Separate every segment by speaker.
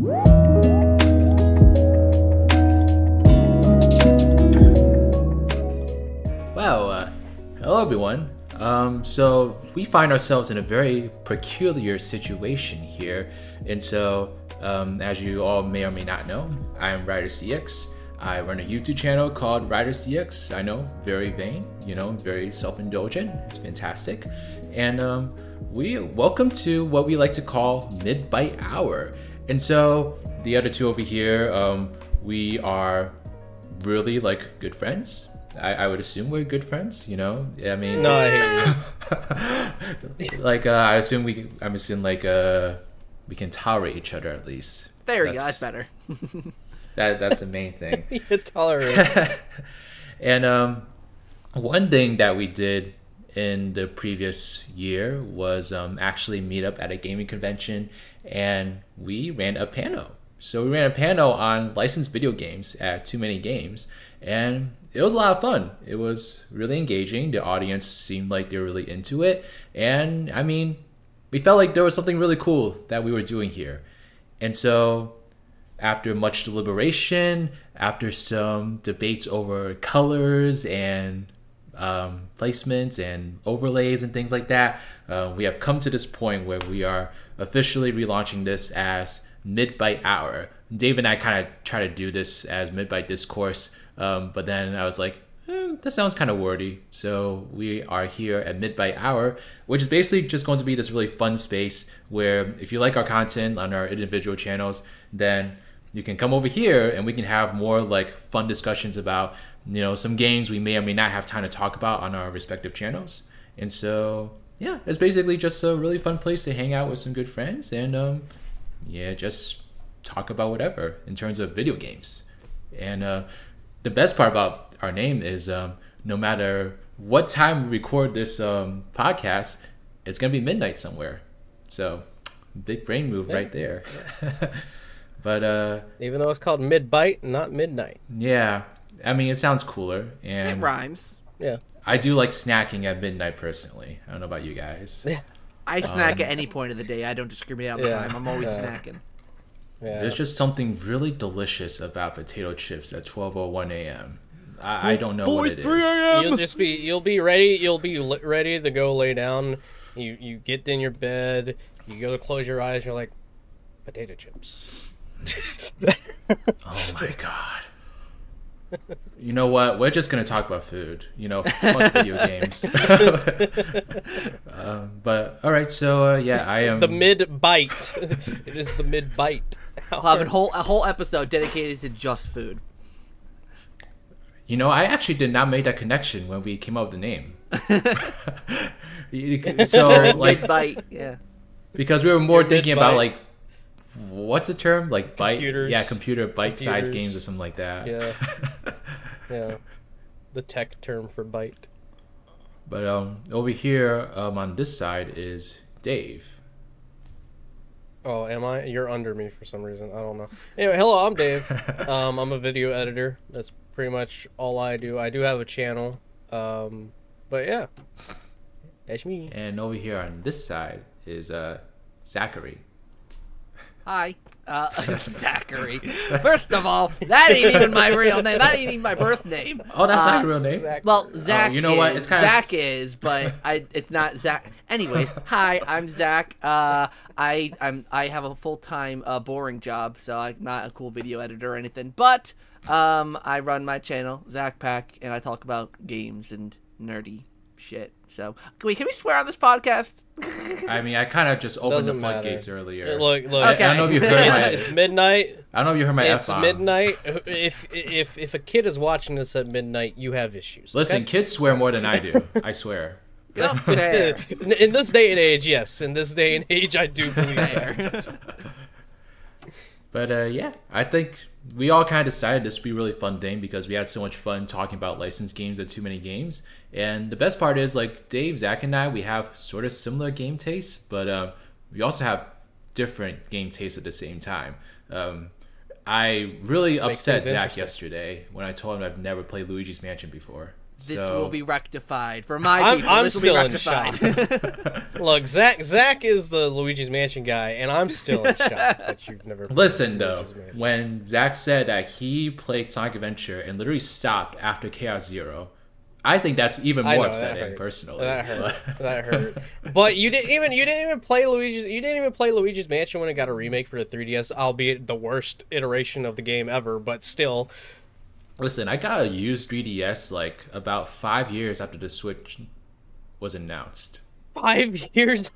Speaker 1: Wow, hello everyone. So we find ourselves in a very peculiar situation here, and so as you all may or may not know, I am RiderCX. I run a YouTube channel called RiderCX. I know, very vain, very self-indulgent. It's fantastic, and we welcome to what we like to call MidByte Hour. And so the other two over here, we are really like good friends. I would assume we're good friends, I mean,
Speaker 2: no, I
Speaker 1: hate you. Like I'm assuming we can tolerate each other at least.
Speaker 3: There we go. That's better.
Speaker 1: That's the main thing.
Speaker 2: You tolerate.
Speaker 1: And one thing that we did in the previous year was actually meet up at a gaming convention, and we ran a panel. So we ran a panel on licensed video games at Too Many Games, and it was a lot of fun. It was really engaging. The audience seemed like they were really into it, and I mean, we felt like there was something really cool that we were doing here. And so after much deliberation, after some debates over colors and placements and overlays and things like that, we have come to this point where we are officially relaunching this as MidByte Hour. Dave and I kind of try to do this as MidByte Discourse, but then I was like, that sounds kind of wordy. So we are here at MidByte Hour, which is basically just going to be this really fun space where if you like our content on our individual channels, then you can come over here and we can have more like fun discussions about, some games we may or may not have time to talk about on our respective channels. And so, yeah, it's basically just a really fun place to hang out with some good friends and, just talk about whatever in terms of video games. And the best part about our name is no matter what time we record this podcast, it's going to be midnight somewhere. So, big brain move right there. But
Speaker 2: even though it's called MidByte, not midnight.
Speaker 1: Yeah, I mean, it sounds cooler, and
Speaker 3: it rhymes.
Speaker 2: Yeah,
Speaker 1: I do like snacking at midnight personally. I don't know about you guys.
Speaker 2: Yeah,
Speaker 3: I snack at any point of the day. I don't discriminate on the time. I'm always snacking.
Speaker 2: Yeah.
Speaker 1: There's just something really delicious about potato chips at 12:01 a.m. I don't know what it is.
Speaker 3: 3 a.m.
Speaker 2: You'll be ready to go lay down. You get in your bed. You go to close your eyes. You're like, potato chips.
Speaker 1: Oh my god. You know what? We're just gonna talk about food. Fuck video games. But all right, so I am
Speaker 2: the MidByte. It is the MidByte.
Speaker 3: We'll have a whole episode dedicated to just food.
Speaker 1: I actually did not make that connection when we came up with the name. So like
Speaker 3: MidByte, yeah.
Speaker 1: Because we were more thinking about like, what's the term? Like
Speaker 2: computers,
Speaker 1: computer bite-sized games or something like that.
Speaker 2: Yeah. Yeah. The tech term for byte.
Speaker 1: But over here on this side is Dave.
Speaker 2: Oh, am I? You're under me for some reason. I don't know. Anyway, hello, I'm Dave. I'm a video editor. That's pretty much all I do. I do have a channel. But yeah. That's me.
Speaker 1: And over here on this side is Zachary.
Speaker 3: Hi, Zachary. First of all, that ain't even my real name. That ain't even my birth name.
Speaker 1: Oh, that's not your real name?
Speaker 3: Well, Zach
Speaker 1: you know what? It's kind
Speaker 3: Zach is, but it's not Zach. Anyways, hi, I'm Zach. I have a full-time boring job, so I'm not a cool video editor or anything. But I run my channel, Zach Pack, and I talk about games and nerdy shit. So, can we swear on this podcast?
Speaker 1: I mean, I kind of just opened the floodgates earlier.
Speaker 2: Look.
Speaker 3: Okay.
Speaker 1: I don't know if you heard my.
Speaker 2: It's midnight.
Speaker 1: I don't know if you heard my
Speaker 2: It's
Speaker 1: F-bomb.
Speaker 2: midnight. If a kid is watching this at midnight, you have issues.
Speaker 1: Listen,
Speaker 2: okay?
Speaker 1: Kids swear more than I do. I swear.
Speaker 3: Yep, fair.
Speaker 2: In this day and age, yes. In this day and age, I do believe that.
Speaker 1: But I think we all kind of decided this would be a really fun thing because we had so much fun talking about licensed games at Too Many Games. And the best part is, like, Dave, Zach, and I, we have sort of similar game tastes, but we also have different game tastes at the same time. I really upset Zach yesterday when I told him I've never played Luigi's Mansion before.
Speaker 3: This
Speaker 1: So-
Speaker 3: will be rectified for my
Speaker 2: I'm-
Speaker 3: people.
Speaker 2: I'm
Speaker 3: this will
Speaker 2: still
Speaker 3: be
Speaker 2: in
Speaker 3: rectified.
Speaker 2: Look, Zach is the Luigi's Mansion guy, and I'm still in shock that you've never. Played
Speaker 1: Listen though,
Speaker 2: Luigi's Mansion.
Speaker 1: when Zach said that he played Sonic Adventure and literally stopped after Chaos Zero, I think that's even
Speaker 2: I
Speaker 1: more
Speaker 2: know, that
Speaker 1: upsetting
Speaker 2: hurt.
Speaker 1: personally.
Speaker 2: That hurt. That hurt. But you didn't even play Luigi's Mansion when it got a remake for the 3DS, albeit the worst iteration of the game ever. But still,
Speaker 1: Listen, I got a used 3DS like about 5 years after the Switch was announced.
Speaker 2: 5 years.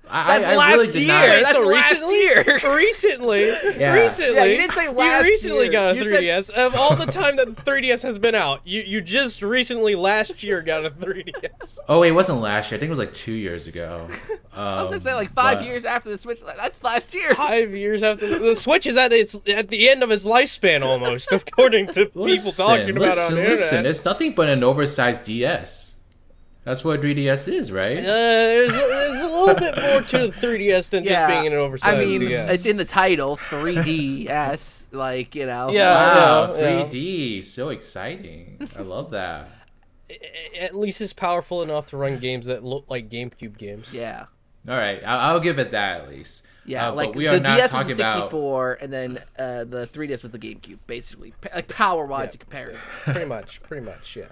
Speaker 1: I
Speaker 3: last
Speaker 1: really did not.
Speaker 3: year. That's
Speaker 2: so
Speaker 3: last
Speaker 2: recently,
Speaker 3: year.
Speaker 2: recently,
Speaker 1: Yeah.
Speaker 2: recently.
Speaker 3: Yeah, you didn't say last
Speaker 2: You recently
Speaker 3: year.
Speaker 2: got a
Speaker 3: You
Speaker 2: 3DS. Of all the time that the 3DS has been out, you just recently last year got a 3DS.
Speaker 1: Oh, wait, it wasn't last year. I think it was like 2 years ago.
Speaker 3: I was gonna say like 5 years after the Switch. That's last year.
Speaker 2: 5 years after the Switch is at the end of its lifespan almost, according to people talking about it on the
Speaker 1: Listen,
Speaker 2: internet.
Speaker 1: it's nothing but an oversized DS. That's what 3DS is, right?
Speaker 2: There's a little bit more to the 3DS than just being an oversized
Speaker 3: I mean,
Speaker 2: DS.
Speaker 3: it's in the title, 3DS. Like, you know.
Speaker 2: Yeah.
Speaker 1: Wow,
Speaker 2: yeah.
Speaker 1: 3D, so exciting. I love that.
Speaker 2: At least it's powerful enough to run games that look like GameCube games.
Speaker 3: Yeah.
Speaker 1: All right, I'll give it that at least.
Speaker 3: Yeah,
Speaker 1: but
Speaker 3: like
Speaker 1: we are
Speaker 3: the
Speaker 1: not
Speaker 3: DS was
Speaker 1: talking
Speaker 3: the
Speaker 1: about
Speaker 3: 64, and then the 3DS was the GameCube, basically. Like power-wise,
Speaker 2: Yeah.
Speaker 3: to compare it.
Speaker 2: Pretty much, yeah.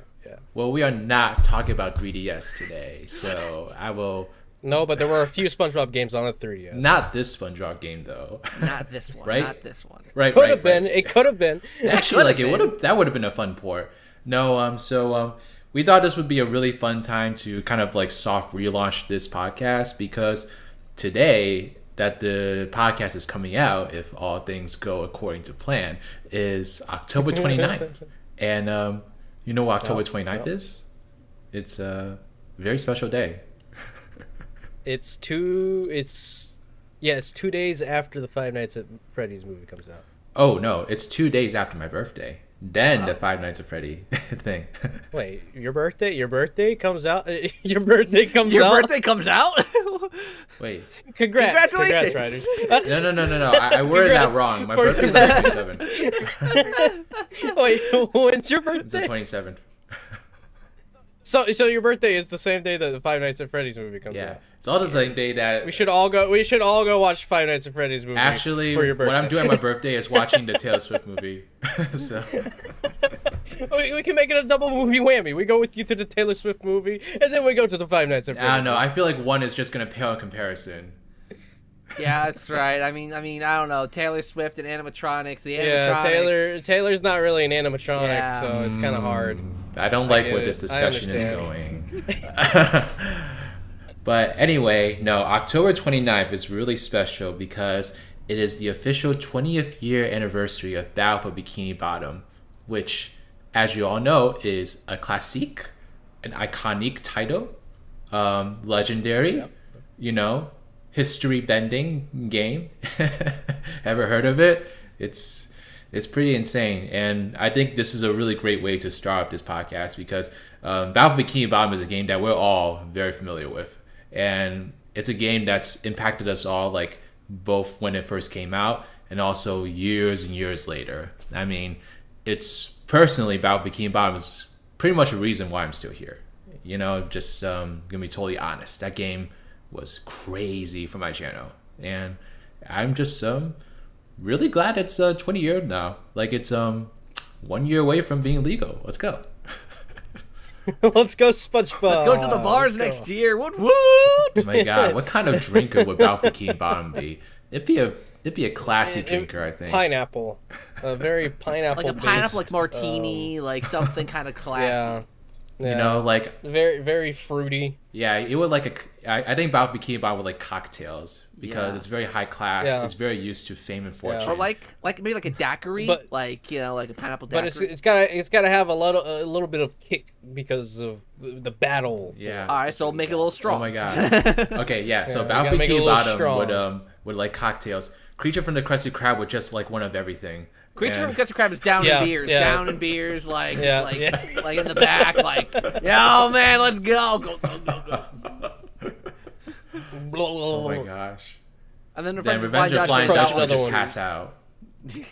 Speaker 1: Well, we are not talking about 3DS today, so I will.
Speaker 2: No, but there were a few SpongeBob games on a 3DS.
Speaker 1: Not this SpongeBob game though.
Speaker 3: Not this one.
Speaker 1: Right?
Speaker 3: Not this one.
Speaker 1: Right,
Speaker 2: Could
Speaker 1: right,
Speaker 2: have been.
Speaker 1: right.
Speaker 2: It could have been.
Speaker 1: Actually, like it
Speaker 3: been.
Speaker 1: would have. That would have been a fun port. No, we thought this would be a really fun time to kind of like soft relaunch this podcast because today that the podcast is coming out, if all things go according to plan, is October 29th. And you know what October 29th is? It's a very special day.
Speaker 2: It's 2 days after the Five Nights at Freddy's movie comes out.
Speaker 1: Oh no, it's 2 days after my birthday. Then the Five Nights at Freddy thing.
Speaker 2: Wait, your birthday comes out? Your birthday comes
Speaker 3: Your
Speaker 2: out?
Speaker 3: birthday comes out?
Speaker 1: Wait.
Speaker 2: Congrats,
Speaker 3: Congratulations.
Speaker 2: Riders.
Speaker 1: No. I worded that
Speaker 2: Congrats
Speaker 1: wrong. My
Speaker 2: for-
Speaker 1: birthday's the 27th.
Speaker 2: Wait, when's your
Speaker 1: It's the
Speaker 2: birthday?
Speaker 1: 27th.
Speaker 2: So your birthday is the same day that the Five Nights at Freddy's movie comes
Speaker 1: Yeah.
Speaker 2: out.
Speaker 1: It's all the same day that.
Speaker 2: We should all go watch Five Nights at Freddy's movie.
Speaker 1: Actually,
Speaker 2: for your birthday.
Speaker 1: what I'm doing on my birthday is watching the Taylor Swift movie. So
Speaker 2: we can make it a double movie whammy. We go with you to the Taylor Swift movie, and then we go to the Five Nights at Freddy's.
Speaker 1: I don't know. I feel like one is just gonna pale in comparison.
Speaker 3: Yeah, that's right. I mean, I don't know. Taylor Swift and animatronics. The animatronics.
Speaker 2: Yeah, Taylor's not really an animatronic,
Speaker 3: Yeah.
Speaker 2: so it's kind of hard.
Speaker 1: I don't like
Speaker 2: get
Speaker 1: where
Speaker 2: it.
Speaker 1: this
Speaker 2: I
Speaker 1: discussion is
Speaker 2: understand.
Speaker 1: going. But anyway, no, October 29th is really special because it is the official 20th year anniversary of Battle for Bikini Bottom, which, as you all know, is a classique, an iconic title, legendary, history bending game. Ever heard of it? It's pretty insane, and I think this is a really great way to start off this podcast because Battle for Bikini Bottom is a game that we're all very familiar with, and it's a game that's impacted us all, like both when it first came out and also years and years later. I mean, it's personally Battle for Bikini Bottom is pretty much a reason why I'm still here. Just gonna be totally honest. That game was crazy for my channel, and I'm just really glad it's 20 years now. Like it's 1 year away from being legal. Let's go.
Speaker 2: Let's go, SpongeBob.
Speaker 3: Let's go to the bars
Speaker 2: Let's go.
Speaker 3: next year. Woot woot!
Speaker 1: Oh my God, what kind of drinker would Battle for Bikini Bottom be? It'd be a classy drinker, I think.
Speaker 2: Pineapple, a very pineapple.
Speaker 3: Like a pineapple, like martini, like something kind of classy.
Speaker 2: Yeah.
Speaker 1: Like
Speaker 2: very very fruity.
Speaker 1: yeah, it would I think Battle for Bikini Bottom would like cocktails because
Speaker 3: Yeah.
Speaker 1: it's very high class.
Speaker 2: Yeah.
Speaker 1: It's very used to fame and fortune.
Speaker 3: Or like maybe like a daiquiri,
Speaker 2: But-
Speaker 3: like a pineapple daiquiri.
Speaker 2: But it's gotta have a little bit of kick because of the battle.
Speaker 1: Yeah.
Speaker 3: All right, so make it a little strong.
Speaker 1: Oh my God. Okay, yeah. So
Speaker 2: we
Speaker 1: Battle
Speaker 2: gotta make it a
Speaker 1: Bikini
Speaker 2: little
Speaker 1: Bottom
Speaker 2: strong.
Speaker 1: would like cocktails. Creature from the Krusty Krab would just like one of everything.
Speaker 3: Creature
Speaker 1: And-
Speaker 3: from the Krusty Krab is down
Speaker 2: Yeah,
Speaker 3: in beers,
Speaker 2: yeah.
Speaker 3: down in beers, like
Speaker 2: Yeah,
Speaker 3: like
Speaker 2: yeah.
Speaker 3: like in the back, like yo man, let's go, go, go, go, go.
Speaker 1: Oh my gosh.
Speaker 3: And then
Speaker 1: Then
Speaker 3: Revenge
Speaker 1: Revenge of Flying
Speaker 2: Crush
Speaker 1: Dutch would
Speaker 2: another
Speaker 1: just
Speaker 2: one.
Speaker 1: pass out. It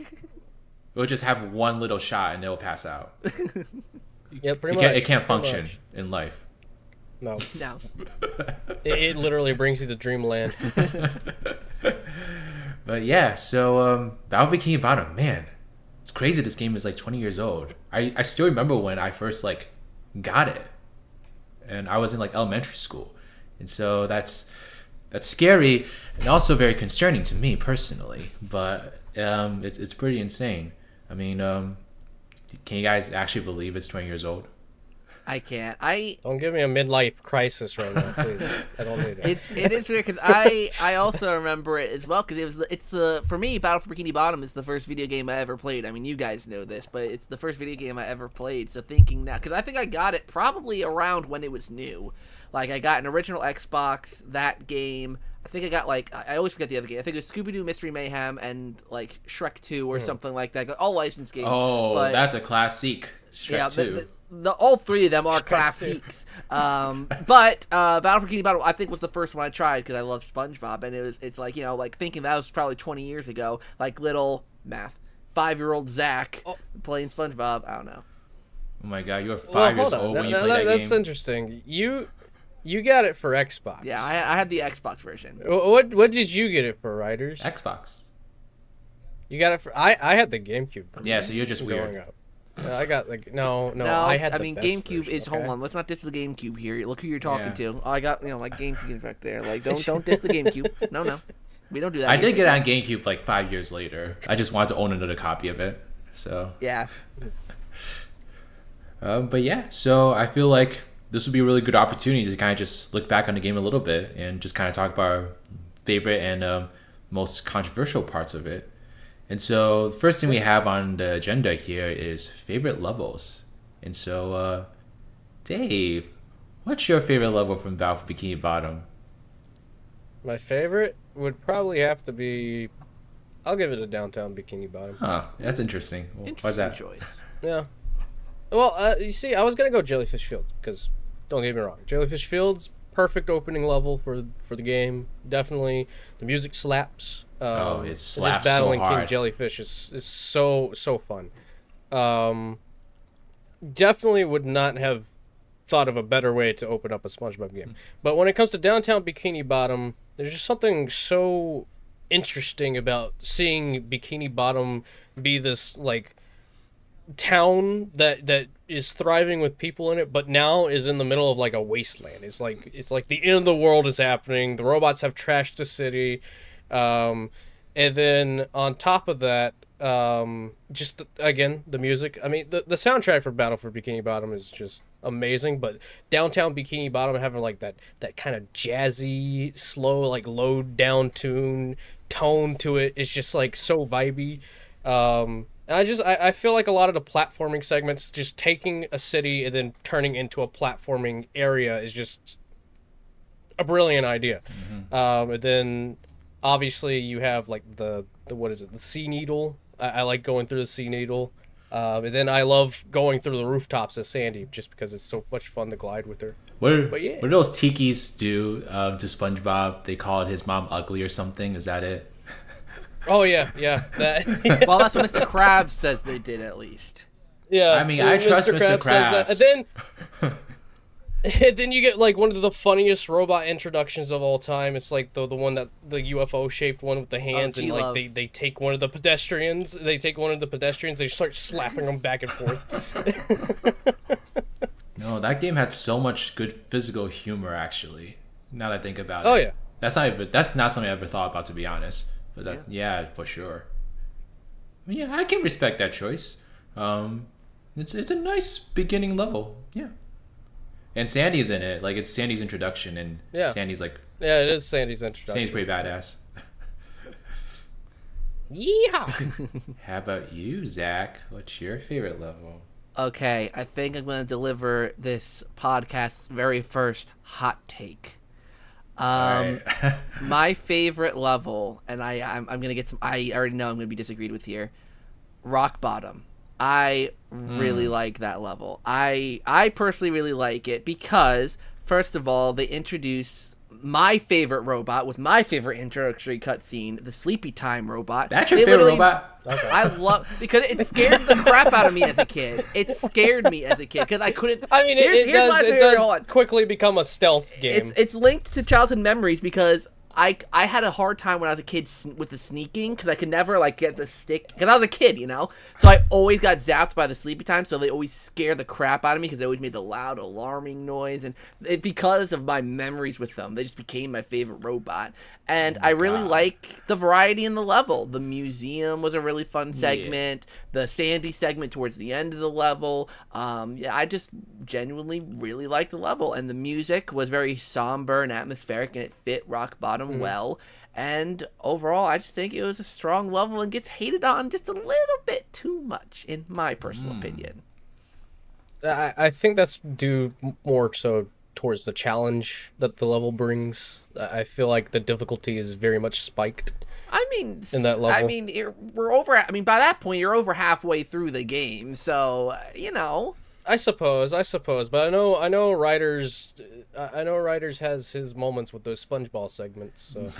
Speaker 1: would just have one little shot and it'll pass out.
Speaker 2: Yeah, pretty much.
Speaker 1: It can't
Speaker 2: pretty
Speaker 1: function
Speaker 2: much.
Speaker 1: in life.
Speaker 2: No.
Speaker 3: No.
Speaker 2: It literally brings you to dreamland.
Speaker 1: But yeah, so Battle Bikini Bottom, man, it's crazy. This game is like 20 years old. I still remember when I first like got it, and I was in like elementary school, and so that's scary and also very concerning to me personally. But it's pretty insane. I mean, can you guys actually believe it's 20 years old?
Speaker 3: I can't.
Speaker 2: Don't give me a midlife crisis right now, please. I don't need it.
Speaker 3: It is weird because I also remember it as well because it's the for me Battle for Bikini Bottom is the first video game I ever played. I mean, you guys know this, but it's the first video game I ever played. So thinking now, because I think I got it probably around when it was new. Like I got an original Xbox, that game. I think I got like I always forget the other game. I think it was Scooby Doo Mystery Mayhem and like Shrek 2 or something like that. All licensed games.
Speaker 1: Oh,
Speaker 3: but,
Speaker 1: that's a classic. Shrek
Speaker 3: yeah,
Speaker 1: 2.
Speaker 3: all three of them are classics. But Battle for Bikini Bottom I think was the first one I tried because I love SpongeBob, and it's like, you know, like thinking that was probably 20 years ago, like little 5-year-old Zach playing SpongeBob. I don't know.
Speaker 1: Oh my god, you were 5 years old when you played that game.
Speaker 2: That's interesting. You got it for Xbox.
Speaker 3: Yeah, I had the Xbox version.
Speaker 2: What did you get it for, Riders?
Speaker 1: Xbox.
Speaker 2: You got it for I had the GameCube.
Speaker 1: Yeah, so you're just
Speaker 2: growing
Speaker 1: weird.
Speaker 2: up. I got like no. I had.
Speaker 3: I mean,
Speaker 2: best
Speaker 3: GameCube
Speaker 2: version,
Speaker 3: is.
Speaker 2: okay?
Speaker 3: Hold on, let's not diss the GameCube here. Look who you're talking
Speaker 1: Yeah.
Speaker 3: to. Oh, I got my GameCube effect there. Like, don't diss the GameCube. No, we don't do that.
Speaker 1: I did get it on GameCube like 5 years later. I just wanted to own another copy of it. So
Speaker 3: Yeah.
Speaker 1: But yeah, so I feel like this would be a really good opportunity to kind of just look back on the game a little bit and just kind of talk about our favorite and most controversial parts of it. And so the first thing we have on the agenda here is favorite levels. And so, Dave, what's your favorite level from Battle for Bikini Bottom?
Speaker 2: My favorite would probably have to be. I'll give it a Downtown Bikini Bottom.
Speaker 1: Huh, that's interesting. Why's that?
Speaker 3: Choice.
Speaker 2: Yeah. Well, you see, I was gonna go Jellyfish Fields because, don't get me wrong, Jellyfish Fields, perfect opening level for the game. Definitely, the music slaps.
Speaker 1: It slaps
Speaker 2: just battling
Speaker 1: so hard.
Speaker 2: King Jellyfish is so fun. Definitely would not have thought of a better way to open up a SpongeBob game. But when it comes to Downtown Bikini Bottom, there's just something so interesting about seeing Bikini Bottom be this like town that is thriving with people in it, but now is in the middle of like a wasteland. It's like the end of the world is happening. The robots have trashed the city, and then on top of that, just again the music. I mean, the soundtrack for Battle for Bikini Bottom is just amazing. But Downtown Bikini Bottom having like that kind of jazzy, slow, like low down tone to it is just like so vibey. I feel like a lot of the platforming segments, just taking a city and then turning into a platforming area, is just a brilliant idea. And then obviously you have like the what is it, the Sea Needle. I like going through the Sea Needle. And then I love going through the rooftops as Sandy just because it's so much fun to glide with her.
Speaker 1: What do those tikis do to SpongeBob? They called his mom ugly or something. Is that it?
Speaker 2: Oh yeah, that.
Speaker 3: Well, that's what Mr. Krabs says they did at least.
Speaker 2: Yeah,
Speaker 1: I mean, I trust Mr.
Speaker 2: Krabs says that.
Speaker 1: Krabs.
Speaker 2: And then you get like one of the funniest robot introductions of all time. It's like the one that the UFO shaped one with the hands, and like they take one of the pedestrians. They take one of the pedestrians. They start slapping them back and forth.
Speaker 1: No, that game had so much good physical humor. Actually, now that I think about it.
Speaker 2: Oh yeah,
Speaker 1: that's not something I ever thought about, to be honest. But yeah, for sure. I mean, yeah, I can respect that choice. It's a nice beginning level. Yeah. And Sandy's in it. Like, it's Sandy's introduction, and Sandy's like...
Speaker 2: Yeah, it is Sandy's introduction.
Speaker 1: Sandy's pretty badass.
Speaker 2: Yeehaw!
Speaker 1: How about you, Zach? What's your favorite level?
Speaker 3: Okay, I think I'm going to deliver this podcast's very first hot take. My favorite level, and I'm going to get some... I already know I'm going to be disagreed with here. Rock Bottom. I really like that level. I personally really like it because, first of all, they introduce my favorite robot with my favorite introductory cutscene, the Sleepy Time robot.
Speaker 1: That's your favorite robot?
Speaker 2: Okay.
Speaker 3: I love because it scared the crap out of me as a kid. It scared me as a kid because I couldn't.
Speaker 2: I mean, it does quickly become a stealth game.
Speaker 3: It's linked to childhood memories because I had a hard time when I was a kid with the sneaking because I could never like get the stick because I was a kid, you know. So I always got zapped by the sleepy time. So they always scare the crap out of me because they always made the loud alarming noise, and because of my memories with them, they just became my favorite robot. And I really like the variety in the level. The museum was a really fun segment. The Sandy segment towards the end of the level. Yeah, I just genuinely really liked the level, and the music was very somber and atmospheric, and it fit Rock Bottom well. And overall, I just think it was a strong level and gets hated on just a little bit too much, in my personal opinion.
Speaker 2: I think that's due more so towards the challenge that the level brings. I feel like the difficulty is very much spiked.
Speaker 3: I mean,
Speaker 2: in that level.
Speaker 3: I mean, we're over. I mean, by that point, you're over halfway through the game, so you know.
Speaker 2: I suppose, but I know Riders has his moments with those SpongeBob segments. So.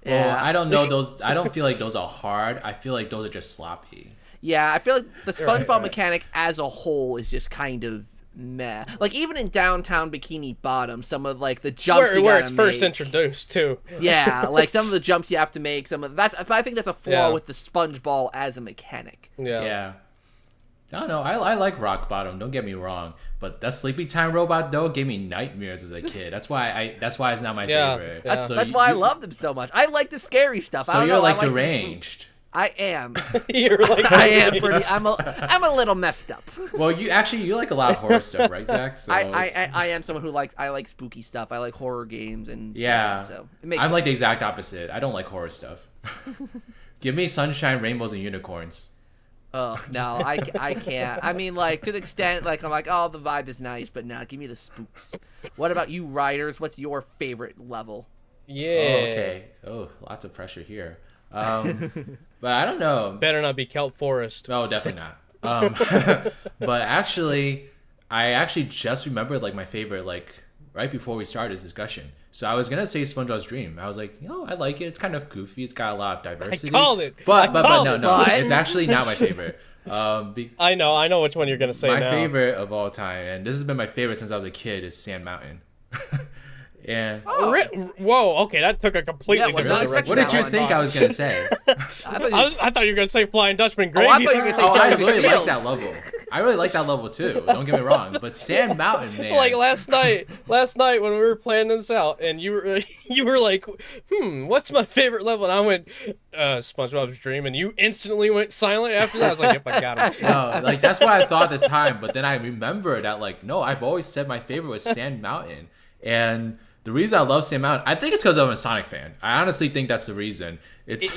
Speaker 1: Well, I don't know those. I don't feel like those are hard. I feel like those are just sloppy.
Speaker 3: Yeah, I feel like the SpongeBob mechanic as a whole is just kind of meh. Like even in downtown Bikini Bottom, some of like the jumps
Speaker 2: where it's first introduced too.
Speaker 3: Yeah, like some of the jumps you have to make. I think that's a flaw with the SpongeBob as a mechanic.
Speaker 1: Yeah. I don't know. I like Rock Bottom. Don't get me wrong, but that Sleepy Time robot though gave me nightmares as a kid. That's why it's not my favorite.
Speaker 3: Yeah. That's why I loved him so much. I like the scary stuff.
Speaker 1: So you're like deranged.
Speaker 3: I am.
Speaker 2: You're like
Speaker 3: I am pretty. I'm a little messed up.
Speaker 1: Well, you like a lot of horror stuff, right, Zach? So
Speaker 3: I am someone who likes spooky stuff. I like horror games and so it makes
Speaker 1: I'm
Speaker 3: sense.
Speaker 1: like the exact opposite. I don't like horror stuff. Give me sunshine, rainbows, and unicorns.
Speaker 3: Oh no, I can't. I mean, like to the extent, like I'm like, oh, the vibe is nice, but nah, give me the spooks. What about you, Riders? What's your favorite level?
Speaker 2: Yeah.
Speaker 1: Oh, okay. Oh, lots of pressure here. But I don't know.
Speaker 2: Better not be Kelp Forest.
Speaker 1: No, definitely not. But I just remembered like my favorite like right before we started this discussion. So I was gonna say SpongeBob's Dream. I was like, I like it. It's kind of goofy. It's got a lot of diversity.
Speaker 2: I called it.
Speaker 1: But no, it's actually not my favorite.
Speaker 2: I know which one you're gonna say.
Speaker 1: My
Speaker 2: now.
Speaker 1: favorite of all time, and this has been my favorite since I was a kid, is Sand Mountain. And
Speaker 2: whoa, okay, that took a completely different direction.
Speaker 1: What did you think I was gonna say?
Speaker 2: I thought you were gonna say Flying Dutchman Gravy.
Speaker 3: Oh, I thought you were gonna say
Speaker 1: I really like that level. I really like that level too. Don't get me wrong, but Sand Mountain, man.
Speaker 2: Like last night when we were planning this out, and you were like, what's my favorite level? And I went, SpongeBob's Dream, and you instantly went silent after that. I was like, yep, I got him.
Speaker 1: No, like that's what I thought at the time, but then I remember that like, no, I've always said my favorite was Sand Mountain, and the reason I love Sand Mountain, I think it's because I'm a Sonic fan. I honestly think that's the reason.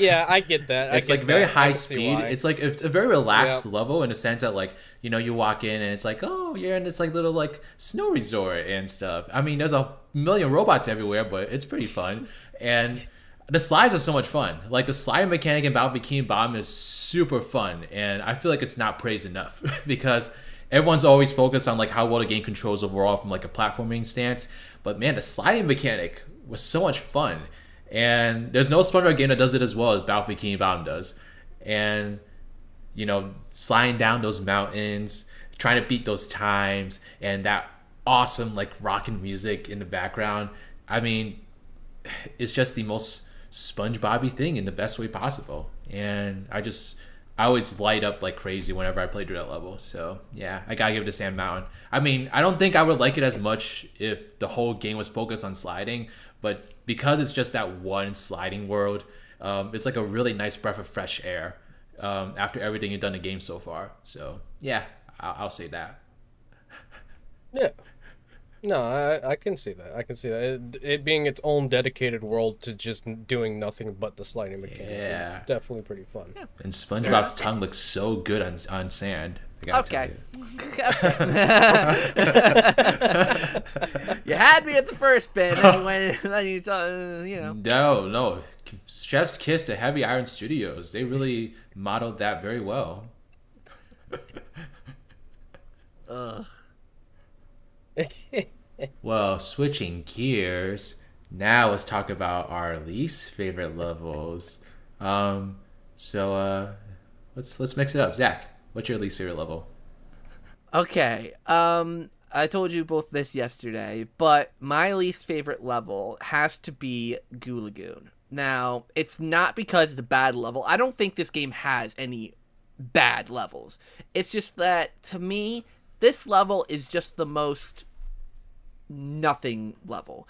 Speaker 2: Yeah, I get that.
Speaker 1: It's like very high speed. It's like it's a very relaxed level in a sense that like you walk in and it's like, oh, you're in this like little like snow resort and stuff. I mean, there's a million robots everywhere, but it's pretty fun. And the slides are so much fun. Like the slide mechanic in Battle Bikini Bottom is super fun, and I feel like it's not praised enough because everyone's always focused on like how well the game controls overall from like a platforming stance. But man, the sliding mechanic was so much fun. And there's no SpongeBob game that does it as well as Battle Bikini Bottom does. And, sliding down those mountains, trying to beat those times, and that awesome, like, rockin' music in the background. I mean, it's just the most SpongeBob-y thing in the best way possible. And I always light up like crazy whenever I play through that level. So yeah, I gotta give it to Sand Mountain. I mean, I don't think I would like it as much if the whole game was focused on sliding, but because it's just that one sliding world, it's like a really nice breath of fresh air after everything you've done in the game so far. So yeah, I'll say that.
Speaker 2: Yeah. No, I can see that. It being its own dedicated world to just doing nothing but the sliding mechanic is definitely pretty fun. Yeah.
Speaker 1: And SpongeBob's tongue looks so good on sand.
Speaker 3: Okay. You had me at the first bit, and then you
Speaker 1: No. Chef's Kiss to Heavy Iron Studios. They really modeled that very well.
Speaker 3: Ugh.
Speaker 1: Well, switching gears, now let's talk about our least favorite levels. So let's mix it up. Zach, what's your least favorite level?
Speaker 3: Okay. I told you both this yesterday, but my least favorite level has to be Goo Lagoon. Now, it's not because it's a bad level. I don't think this game has any bad levels. It's just that, to me, this level is just the most nothing level.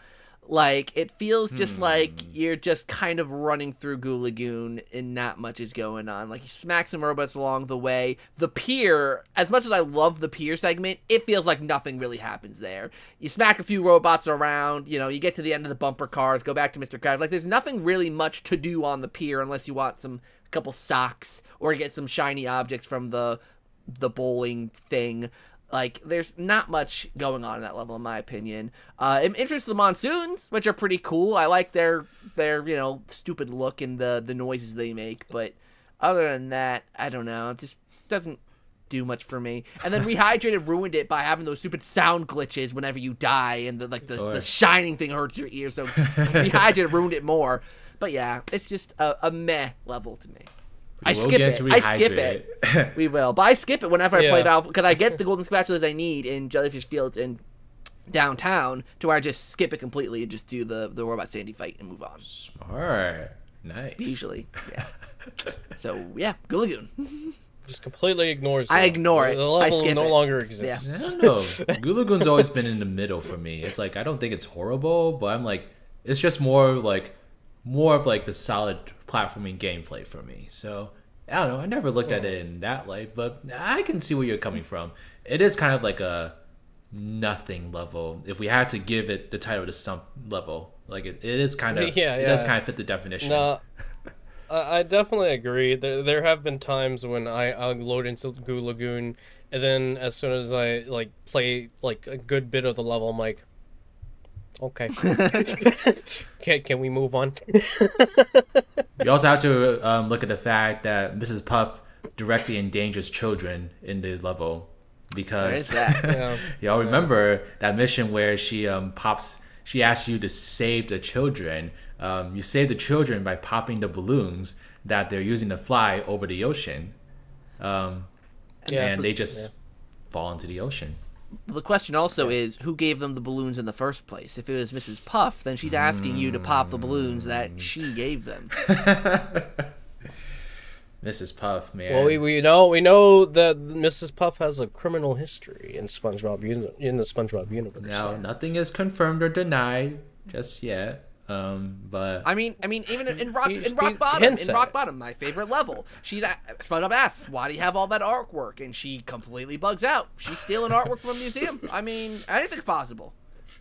Speaker 3: Like, it feels just like you're just kind of running through Goo Lagoon and not much is going on. Like, you smack some robots along the way. The pier, as much as I love the pier segment, it feels like nothing really happens there. You smack a few robots around, you know, you get to the end of the bumper cars, go back to Mr. Krabs. Like, there's nothing really much to do on the pier unless you want a couple socks or get some shiny objects from the bowling thing. Like, there's not much going on in that level, in my opinion. I'm interested in the monsoons, which are pretty cool. I like their you know, stupid look and the noises they make. But other than that, I don't know. It just doesn't do much for me. And then Rehydrated ruined it by having those stupid sound glitches whenever you die, and the shining thing hurts your ears. So Rehydrated ruined it more. But yeah, it's just a meh level to me. I skip it. We will. But I skip it whenever I play Battle, because I get the golden spatulas I need in Jellyfish Fields in downtown, to where I just skip it completely and just do the robot Sandy fight and move on.
Speaker 1: Smart. Nice.
Speaker 3: Usually, yeah. So, yeah, Goo Lagoon.
Speaker 2: Just completely ignores it.
Speaker 3: I ignore it.
Speaker 2: The level no longer exists.
Speaker 1: Yeah. I don't know. Goo Lagoon's always been in the middle for me. It's like, I don't think it's horrible, but I'm like, it's just more of the solid platforming gameplay for me. So I don't know. I never looked at it in that light, but I can see where you're coming from. It is kind of like a nothing level. If we had to give it the title to some level, like it is kind of it does kind of fit the definition.
Speaker 2: No, I definitely agree. There have been times when I load into Goo Lagoon, and then as soon as I play a good bit of the level, I'm like, okay. Can we move on?
Speaker 1: You also have to look at the fact that Mrs. Puff directly endangers children in the level, because y'all remember that mission where she asks you to save the children. You save the children by popping the balloons that they're using to fly over the ocean, and they just fall into the ocean.
Speaker 3: The question also is, who gave them the balloons in the first place? If it was Mrs. Puff, then she's asking you to pop the balloons that she gave them.
Speaker 1: Mrs. Puff, man.
Speaker 2: Well, we know that Mrs. Puff has a criminal history in the SpongeBob universe.
Speaker 1: Now, nothing is confirmed or denied just yet. But
Speaker 3: I mean, even in Rock Bottom, my favorite level, SpongeBob asks, "Why do you have all that artwork?" And she completely bugs out. She's stealing artwork from a museum. I mean, anything's possible.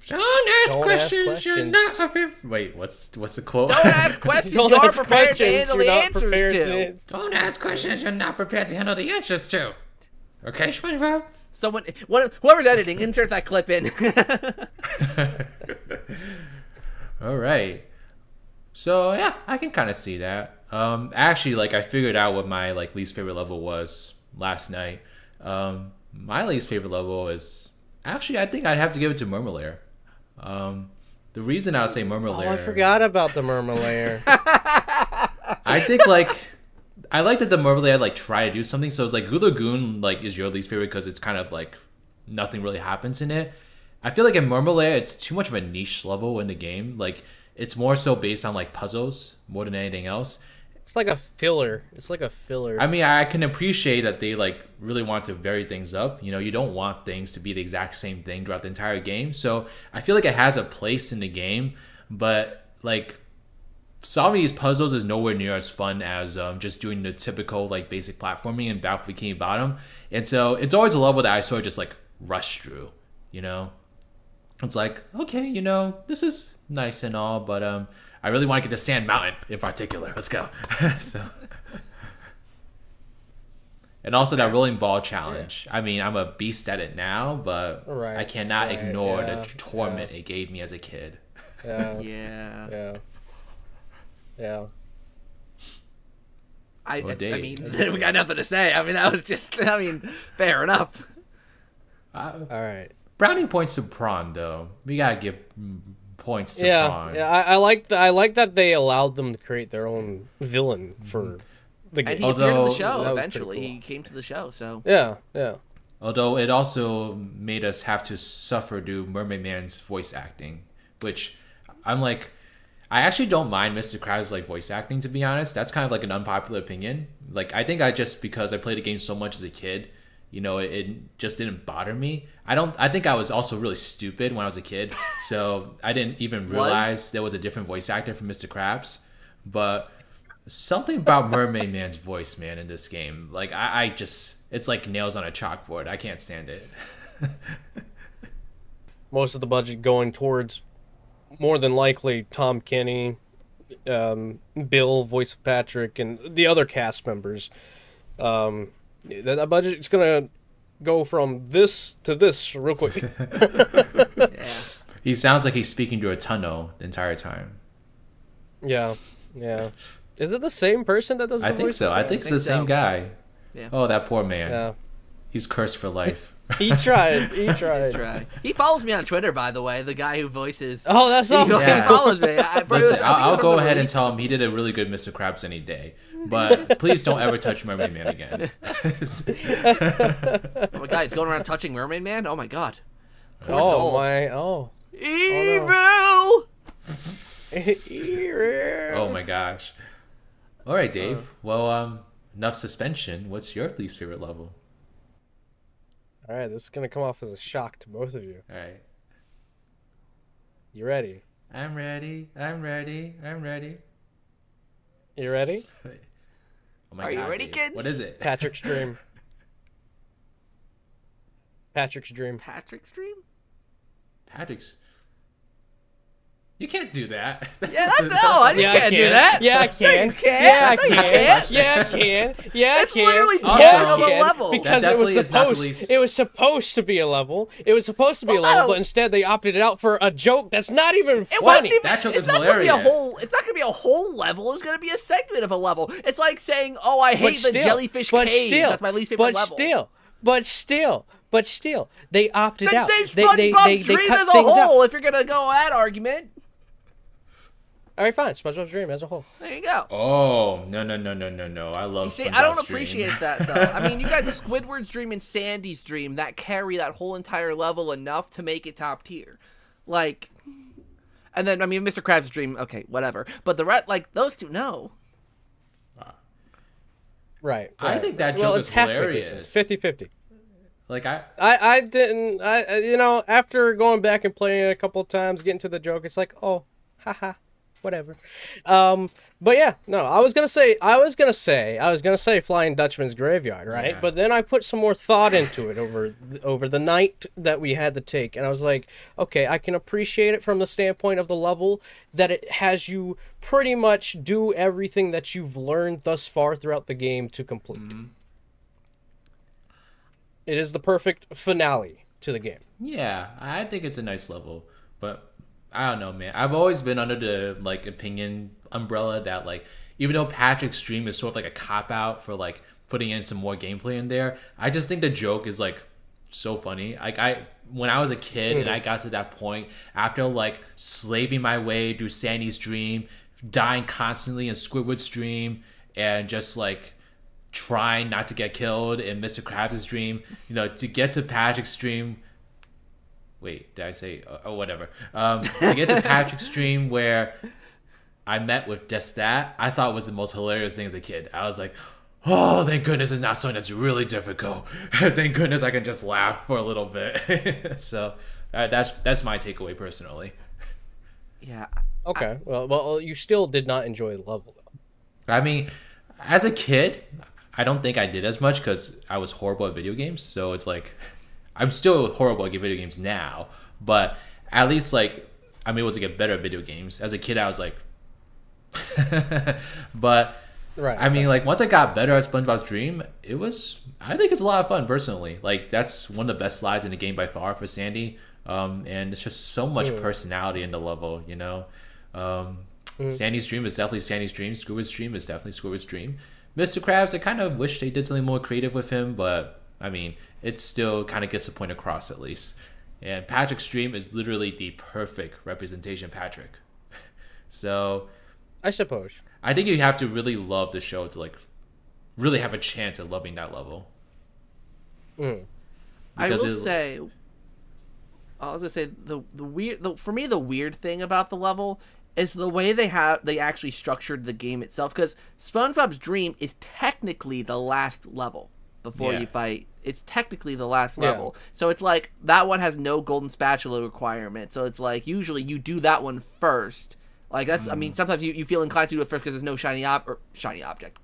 Speaker 1: Don't ask questions. You're not prepared. Wait, what's the quote?
Speaker 3: Don't ask questions. You're prepared to handle the answers to.
Speaker 1: Don't ask questions you're not prepared to handle the answers to. Okay, SpongeBob.
Speaker 3: Whoever's editing, insert that clip in.
Speaker 1: All right. So yeah, I can kind of see that. Actually, I figured out what my least favorite level was last night. My least favorite level is actually, I think I'd have to give it to Murmur. The reason I would say Murmur.
Speaker 2: Oh, I forgot about the Murmur.
Speaker 1: I think I like that the Murmur try to do something. So it's Goo Lagoon is your least favorite because it's kind of nothing really happens in it. I feel in Murmur it's too much of a niche level in the game. It's more so based on puzzles more than anything else.
Speaker 2: It's like a filler.
Speaker 1: I mean, I can appreciate that they really want to vary things up. You know, you don't want things to be the exact same thing throughout the entire game. So I feel it has a place in the game, but solving these puzzles is nowhere near as fun as just doing the typical basic platforming in Battle for Bikini Bottom. And so it's always a level that I sort of just rush through. You know, it's okay, this is nice and all, but I really want to get to Sand Mountain in particular. Let's go. So, and also that rolling ball challenge. Yeah. I mean, I'm a beast at it now, but I cannot ignore the torment it gave me as a kid.
Speaker 2: Yeah.
Speaker 3: I mean, we got nothing to say. I mean, that was just, fair enough.
Speaker 2: All right.
Speaker 1: Brownie points to Prawn, though. We gotta give points to Prawn.
Speaker 2: Yeah, I like that they allowed them to create their own villain for the
Speaker 3: And
Speaker 2: game.
Speaker 3: he appeared in the
Speaker 1: Although-
Speaker 3: show
Speaker 2: That was
Speaker 3: eventually.
Speaker 2: pretty cool.
Speaker 3: He came to the show, so
Speaker 2: Yeah, yeah.
Speaker 1: Although it also made us have to suffer through Mermaid Man's voice acting, which I'm like, I actually don't mind Mr. Krabs' like voice acting, to be honest. That's kind of like an unpopular opinion. Like, I think I just, because I played the game so much as a kid, you know, it just didn't bother me. I think I was also really stupid when I was a kid, so I didn't even realize there was a different voice actor for Mr. Krabs. But something about Mermaid Man's voice, man, in this game, like I just, it's like nails on a chalkboard. I can't stand it.
Speaker 2: Most of the budget going towards, more than likely, Tom Kenny, Bill, voice of Patrick, and the other cast members. That budget is gonna go from this to this real quick.
Speaker 3: yeah.
Speaker 1: He sounds like he's speaking to a tunnel the entire time.
Speaker 2: Yeah, yeah. Is it the same person that does the
Speaker 1: I
Speaker 2: voice?
Speaker 1: think so. I think it's the
Speaker 3: so.
Speaker 1: same guy.
Speaker 3: Yeah.
Speaker 1: Oh, that poor man.
Speaker 2: Yeah.
Speaker 1: He's cursed for life.
Speaker 2: He tried. He tried.
Speaker 3: Try. He follows me on Twitter, by the way. The guy who voices.
Speaker 2: Oh, that's
Speaker 3: He
Speaker 2: awesome.
Speaker 1: Yeah.
Speaker 3: follows me.
Speaker 1: Listen, I'll go ahead and tell him he did a really good Mr. Krabs any day. But please don't ever touch Mermaid Man again.
Speaker 3: Oh my god, he's going around touching Mermaid Man. Oh my god. Poor
Speaker 2: Oh
Speaker 3: soul.
Speaker 2: my. Oh.
Speaker 3: Evil.
Speaker 1: Oh my gosh. All right, Dave. Well, enough suspension. What's your least favorite level?
Speaker 2: All right, this is gonna come off as a shock to both of you.
Speaker 1: All right.
Speaker 2: You ready?
Speaker 1: I'm ready. I'm ready. I'm ready.
Speaker 2: You ready?
Speaker 1: Oh my
Speaker 3: Are you
Speaker 1: God,
Speaker 3: ready,
Speaker 1: Dave.
Speaker 3: kids?
Speaker 1: What is it?
Speaker 2: Patrick's dream. Patrick's dream.
Speaker 3: Patrick's dream?
Speaker 1: Patrick's. You can't do that.
Speaker 3: Yeah, no, I can't do that.
Speaker 2: Yeah, I can.
Speaker 3: you can't.
Speaker 2: Yeah, I
Speaker 3: No, you
Speaker 2: can.
Speaker 3: can't.
Speaker 2: Yeah, I can. Yeah, I
Speaker 3: It's
Speaker 2: can.
Speaker 3: literally
Speaker 1: part
Speaker 2: Yeah,
Speaker 1: of
Speaker 2: I
Speaker 1: a
Speaker 2: can.
Speaker 3: level.
Speaker 2: Because
Speaker 1: That
Speaker 2: it was
Speaker 1: definitely is not the
Speaker 2: supposed.
Speaker 1: least-
Speaker 2: It was supposed to be a level. It was supposed to be a
Speaker 3: Well,
Speaker 2: level,
Speaker 3: no.
Speaker 2: but instead they opted it out for a joke that's not even
Speaker 3: It wasn't
Speaker 2: funny.
Speaker 3: even,
Speaker 1: That joke
Speaker 3: it's
Speaker 1: is
Speaker 3: not gonna be a
Speaker 1: hilarious.
Speaker 3: whole. It's not gonna be a whole level. It's gonna be a segment of a level. It's like saying, "Oh, I hate the jellyfish cave. That's my least favorite level."
Speaker 2: But still, they opted
Speaker 3: Then
Speaker 2: out.
Speaker 3: say
Speaker 2: They
Speaker 3: SpongeBob's Dream
Speaker 2: cut
Speaker 3: as a
Speaker 2: things out.
Speaker 3: whole. If you're gonna go that argument,
Speaker 2: All right, fine. SpongeBob's Dream as a whole.
Speaker 3: there you go.
Speaker 1: Oh, no. I love
Speaker 3: You see,
Speaker 1: SpongeBob's
Speaker 3: I don't
Speaker 1: Dream.
Speaker 3: appreciate that though. I mean, you got Squidward's Dream and Sandy's Dream that carry that whole entire level enough to make it top tier, like. And then I mean, Mr. Krabs' Dream, okay, whatever. But the rest, like those two, no.
Speaker 2: Right.
Speaker 1: I think that
Speaker 2: well,
Speaker 1: joke
Speaker 2: it's
Speaker 1: is
Speaker 2: half
Speaker 1: hilarious.
Speaker 2: 50-50.
Speaker 1: Like,
Speaker 2: I didn't, you know, after going back and playing it a couple of times, getting to the joke, it's like, oh, haha, whatever. But yeah, no, I was gonna say Flying Dutchman's Graveyard, right?
Speaker 1: Yeah.
Speaker 2: But then I put some more thought into it over the night that we had to take, and I was like, okay, I can appreciate it from the standpoint of the level that it has you pretty much do everything that you've learned thus far throughout the game to complete.
Speaker 1: Mm-hmm.
Speaker 2: It is the perfect finale to the game.
Speaker 1: yeah, I think it's a nice level, but I don't know, man. I've always been under the like opinion umbrella that like even though Patrick's Dream is sort of like a cop out for like putting in some more gameplay in there, I just think the joke is like so funny. Like when I was a kid and I got to that point after like slaving my way through Sandy's Dream, dying constantly in Squidward's Dream, and just like trying not to get killed in Mr. Krabs' Dream, you know, to get to Patrick's Dream. Wait, did I say? Oh, whatever. To get to Patrick's Dream where I met with just that, I thought was the most hilarious thing as a kid. I was like, oh, thank goodness it's not something that's really difficult. Thank goodness I can just laugh for a little bit. So that's my takeaway personally.
Speaker 3: Yeah.
Speaker 2: Okay. Well, you still did not enjoy the level, though.
Speaker 1: I mean, as a kid, I don't think I did as much because I was horrible at video games. So it's like, I'm still horrible at video games now, but at least like I'm able to get better at video games. As a kid, I was like, but
Speaker 2: Right.
Speaker 1: I mean, like once I got better at SpongeBob's Dream, I think it's a lot of fun personally. Like that's one of the best slides in the game by far for Sandy. And it's just so much personality in the level, you know. Sandy's Dream is definitely Sandy's Dream. Squidward's Dream is definitely Squidward's Dream. Mr. Krabs, I kind of wish they did something more creative with him, but I mean, it still kind of gets the point across at least. And Patrick's Dream is literally the perfect representation of Patrick. So
Speaker 2: I suppose.
Speaker 1: I think you have to really love the show to like really have a chance at loving that level.
Speaker 3: I will say, I was gonna say for me the weird thing about the level is the way they actually structured the game itself. Because SpongeBob's Dream is technically the last level before you fight. It's technically the last level, so it's like that one has no golden spatula requirement. So it's like usually you do that one first. Like that's, I mean, sometimes you feel inclined to do it first because there's no shiny object.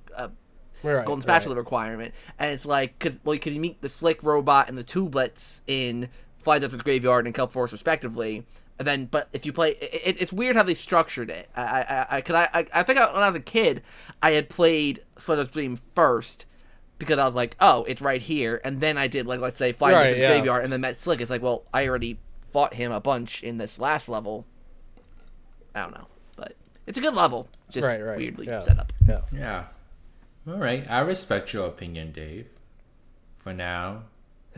Speaker 3: Golden spatula requirement, and it's like because you meet the Slick robot and the Tubelets in Fly Dutchman's Graveyard and Kelp Forest respectively, and then but if you play, it's weird how they structured it. I think when I was a kid, I had played SpongeBob's Dream first because I was like, oh, it's right here, and then I did like let's say Fly Dutchman's Graveyard, and then met Slick. It's like, well, I already fought him a bunch in this last level. I don't know, but it's a good level, just weirdly set up.
Speaker 1: Yeah. All right, I respect your opinion, Dave. For now.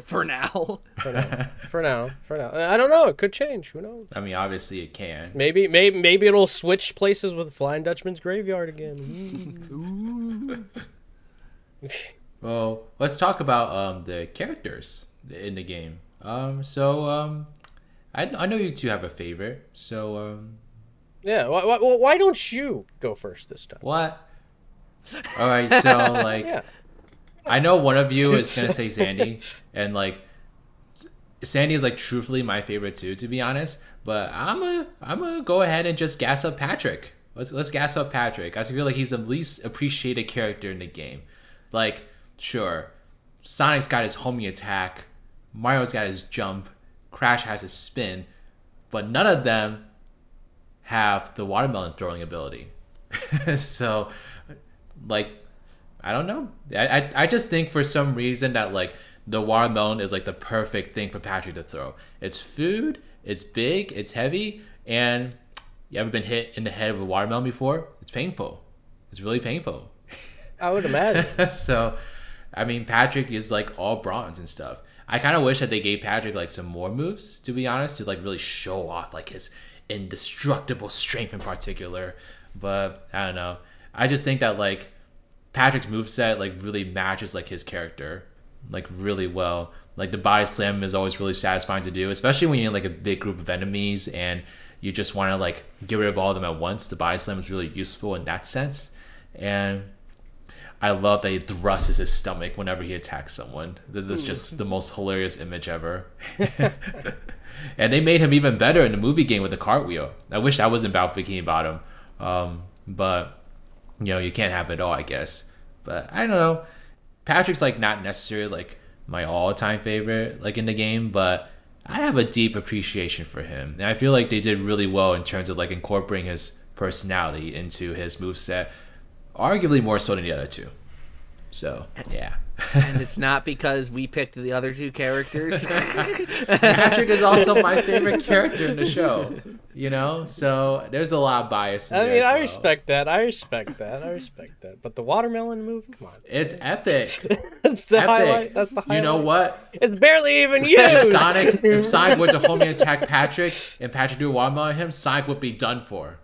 Speaker 2: For now. I don't know. It could change. Who knows?
Speaker 1: I mean, obviously it can.
Speaker 2: Maybe it'll switch places with Flying Dutchman's Graveyard again.
Speaker 1: Well, let's talk about the characters in the game. I know you two have a favorite. So
Speaker 2: yeah. Why don't you go first this time?
Speaker 1: What? All right, so like, I know one of you is gonna say Sandy, and like, Sandy is like truthfully my favorite too, to be honest. But I'm gonna go ahead and just gas up Patrick. Let's gas up Patrick. I feel like he's the least appreciated character in the game. Like, sure, Sonic's got his homie attack, Mario's got his jump, Crash has his spin, but none of them have the watermelon throwing ability. So. Like, I don't know. I just think for some reason that like the watermelon is like the perfect thing for Patrick to throw. It's food, it's big, it's heavy, and you ever been hit in the head with a watermelon before? It's painful. It's really painful.
Speaker 2: I would imagine.
Speaker 1: So, I mean, Patrick is like all bronze and stuff. I kind of wish that they gave Patrick like some more moves, to be honest, to like really show off like his indestructible strength in particular. But I don't know. I just think that like Patrick's moveset like really matches like his character like really well. Like the body slam is always really satisfying to do, especially when you're in like a big group of enemies and you just want to like get rid of all of them at once. The body slam is really useful in that sense. And I love that he thrusts his stomach whenever he attacks someone. That's just the most hilarious image ever. And they made him even better in the movie game with the cartwheel. I wish that was in Bikini Bottom. But you know, you can't have it all, I guess. But I don't know. Patrick's like not necessarily like my all-time favorite like in the game, but I have a deep appreciation for him. And I feel like they did really well in terms of like incorporating his personality into his moveset, arguably more so than the other two. So, yeah.
Speaker 3: And it's not because we picked the other two characters.
Speaker 1: Patrick is also my favorite character in the show, you know? So there's a lot of bias in there as well.
Speaker 2: I respect that. But the watermelon move, come on.
Speaker 1: It's epic.
Speaker 2: That's the highlight. That's the highlight.
Speaker 1: You know what?
Speaker 2: It's barely even used.
Speaker 1: If Sonic were to homie attack Patrick and Patrick do a watermelon at him, Sonic would be done for.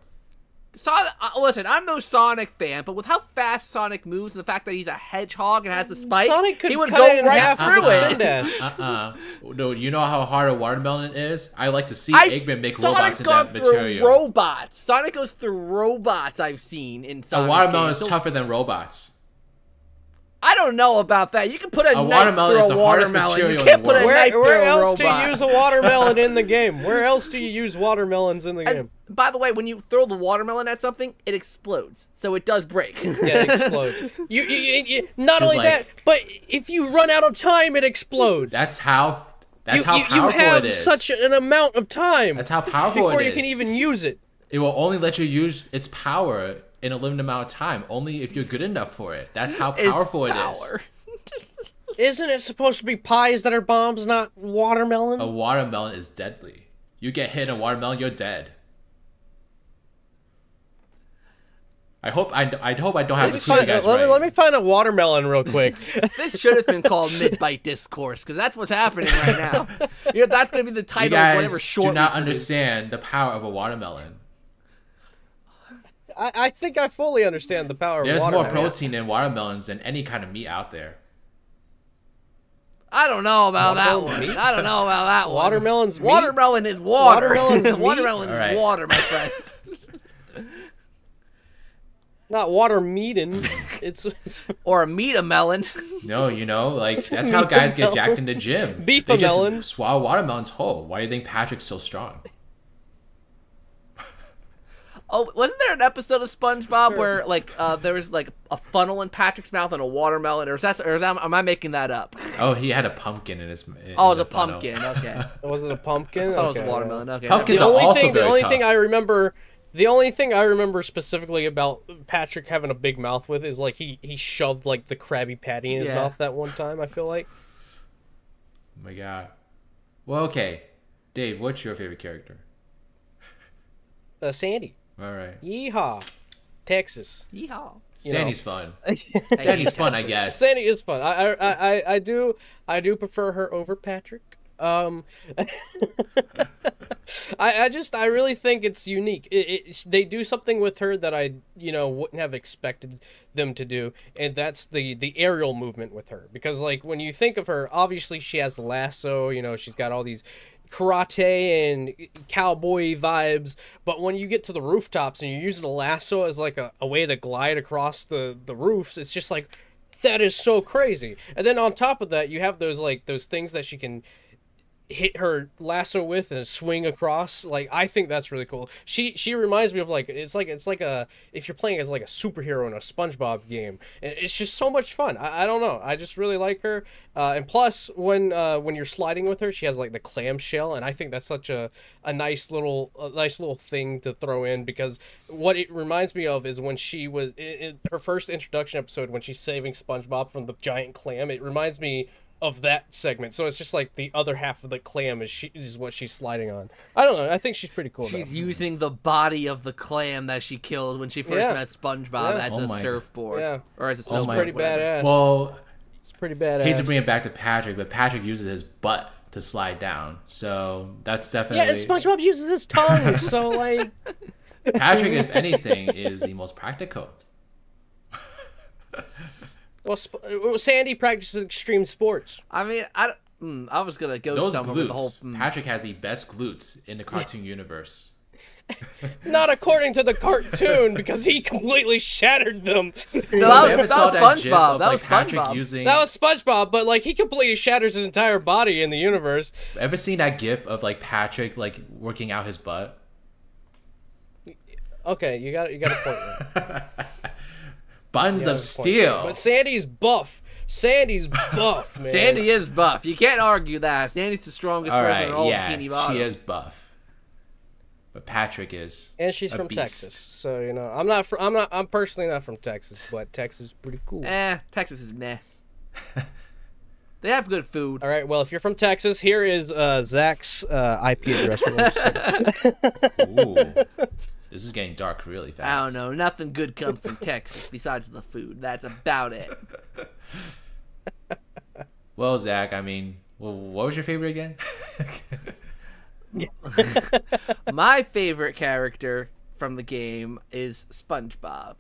Speaker 3: Sonic, listen, I'm no Sonic fan, but with how fast Sonic moves and the fact that he's a hedgehog and has the spike, he would go right through it.
Speaker 1: No, you know how hard a watermelon is? I like to see Eggman make robots in that material.
Speaker 3: Robots. Sonic goes through robots I've seen in Sonic.
Speaker 1: A watermelon is tougher than robots.
Speaker 3: I don't know about that. You can put a knife through a watermelon. You
Speaker 1: can't
Speaker 3: put a knife through a robot.
Speaker 2: Where else do you use a watermelon in the game? Where else do you use watermelons in the game?
Speaker 3: By the way, when you throw the watermelon at something, it explodes. So it does break.
Speaker 2: Yeah, it explodes. Not only that, but if you run out of time, it explodes.
Speaker 1: That's how powerful it is.
Speaker 2: You have such an amount of time.
Speaker 1: That's how powerful it is.
Speaker 2: Before you can even use it.
Speaker 1: It will only let you use its power in a limited amount of time, only if you're good enough for it. That's how powerful it is.
Speaker 2: Isn't it supposed to be pies that are bombs, not watermelon?
Speaker 1: A watermelon is deadly. You get hit in a watermelon, you're dead. I hope I don't have to prove you guys right.
Speaker 2: Let me find a watermelon real quick.
Speaker 3: This should have been called MidByte Discourse, because that's what's happening right now. You know, that's going to be the title of whatever short.
Speaker 1: You guys do not understand the power of a watermelon.
Speaker 2: I think I fully understand the power
Speaker 1: There's
Speaker 2: of
Speaker 1: more
Speaker 2: watermelon.
Speaker 1: protein in watermelons than any kind of meat out there.
Speaker 3: I don't know about that
Speaker 2: Watermelon
Speaker 3: one.
Speaker 2: meat?
Speaker 3: I don't know about that one.
Speaker 2: Watermelon's meat?
Speaker 3: Watermelon is water.
Speaker 2: Watermelon's meat?
Speaker 3: Watermelon
Speaker 1: All right.
Speaker 3: is water, my friend.
Speaker 2: Not water meatin'. It's
Speaker 3: Or a meat-a-melon.
Speaker 1: No, you know, like that's how guys get jacked in the gym.
Speaker 2: Beef
Speaker 1: They
Speaker 2: melon.
Speaker 1: just swallow watermelons whole. Why do you think Patrick's so strong?
Speaker 3: Oh, wasn't there an episode of SpongeBob where like there was like a funnel in Patrick's mouth and a watermelon, or am I making that up?
Speaker 1: Oh, he had a pumpkin in his.
Speaker 3: Oh, it was
Speaker 1: the
Speaker 3: a
Speaker 1: funnel.
Speaker 3: pumpkin. Okay,
Speaker 2: was it a pumpkin?
Speaker 3: I thought it was
Speaker 2: Okay,
Speaker 3: a watermelon. Okay,
Speaker 1: Pumpkins
Speaker 2: The
Speaker 1: are
Speaker 2: only
Speaker 1: also
Speaker 2: thing, the
Speaker 1: very
Speaker 2: only
Speaker 1: tough.
Speaker 2: thing I remember, the only thing I remember specifically about Patrick having a big mouth with is like he shoved like the Krabby Patty in his
Speaker 3: Yeah.
Speaker 2: mouth that one time. I feel like.
Speaker 1: Oh my god. Well, okay, Dave, what's your favorite character?
Speaker 2: Sandy.
Speaker 1: All right,
Speaker 2: Yeehaw, Texas.
Speaker 3: Yeehaw.
Speaker 1: Sandy's fun. Sandy's fun, I guess.
Speaker 2: Sandy is fun. I do prefer her over Patrick. I really think it's unique. They do something with her that I wouldn't have expected them to do, and that's the aerial movement with her. Because like when you think of her, obviously she has the lasso. She's got all these karate and cowboy vibes, but when you get to the rooftops and you're using a lasso as like a way to glide across the roofs, it's just like that is so crazy. And then on top of that, you have those things that she can hit her lasso with and swing across. Like, I think that's really cool. She reminds me of like it's like a if you're playing as like a superhero in a SpongeBob game, and it's just so much fun. I don't know, I just really like her. And plus when you're sliding with her, she has like the clamshell, and I think that's such a nice little thing to throw in, because what it reminds me of is when she was in her first introduction episode when she's saving SpongeBob from the giant clam. It reminds me of that segment. So it's just like the other half of the clam is what she's sliding on. I don't know. I think she's pretty cool.
Speaker 3: She's using the body of the clam that she killed when she first met SpongeBob as a surfboard.
Speaker 2: Yeah.
Speaker 3: Or as a
Speaker 2: It's
Speaker 3: snowboard.
Speaker 2: pretty badass.
Speaker 1: Well,
Speaker 2: It's pretty badass.
Speaker 1: I hate to bring it back to Patrick, but Patrick uses his butt to slide down. So that's definitely...
Speaker 2: Yeah, and SpongeBob uses his tongue, so like...
Speaker 1: Patrick, if anything, is the most practical.
Speaker 2: Well, Sandy practices extreme sports.
Speaker 3: I mean, I was gonna go
Speaker 1: Those
Speaker 3: somewhere with the whole.
Speaker 1: glutes. Patrick has the best glutes in the cartoon universe.
Speaker 2: Not according to the cartoon, because he completely shattered them.
Speaker 3: No, that
Speaker 1: Ever
Speaker 3: was
Speaker 1: saw that gif
Speaker 3: SpongeBob.
Speaker 1: of,
Speaker 3: That was
Speaker 1: like, Patrick
Speaker 3: SpongeBob.
Speaker 1: using...
Speaker 2: That was SpongeBob, but like he completely shatters his entire body in the universe.
Speaker 1: Ever seen that gif of like Patrick like working out his butt?
Speaker 2: Okay, you got a point there.
Speaker 1: Buns of steel.
Speaker 2: But Sandy's buff. Sandy's buff, man.
Speaker 3: Sandy is buff. You can't argue that. Sandy's the strongest
Speaker 1: All
Speaker 3: person
Speaker 1: right,
Speaker 3: in all
Speaker 1: yeah,
Speaker 3: Bikini Bottom.
Speaker 1: she is buff. But Patrick is
Speaker 2: And she's
Speaker 1: a
Speaker 2: from
Speaker 1: beast.
Speaker 2: Texas, so I'm personally not from Texas, but Texas is pretty cool.
Speaker 3: Texas is meh. They have good food.
Speaker 2: All right, well, if you're from Texas, here is Zach's IP address.
Speaker 1: Ooh. This is getting dark really fast.
Speaker 3: I don't know. Nothing good comes from Texas besides the food. That's about it.
Speaker 1: Well, Zach, I mean, what was your favorite again?
Speaker 3: My favorite character from the game is SpongeBob.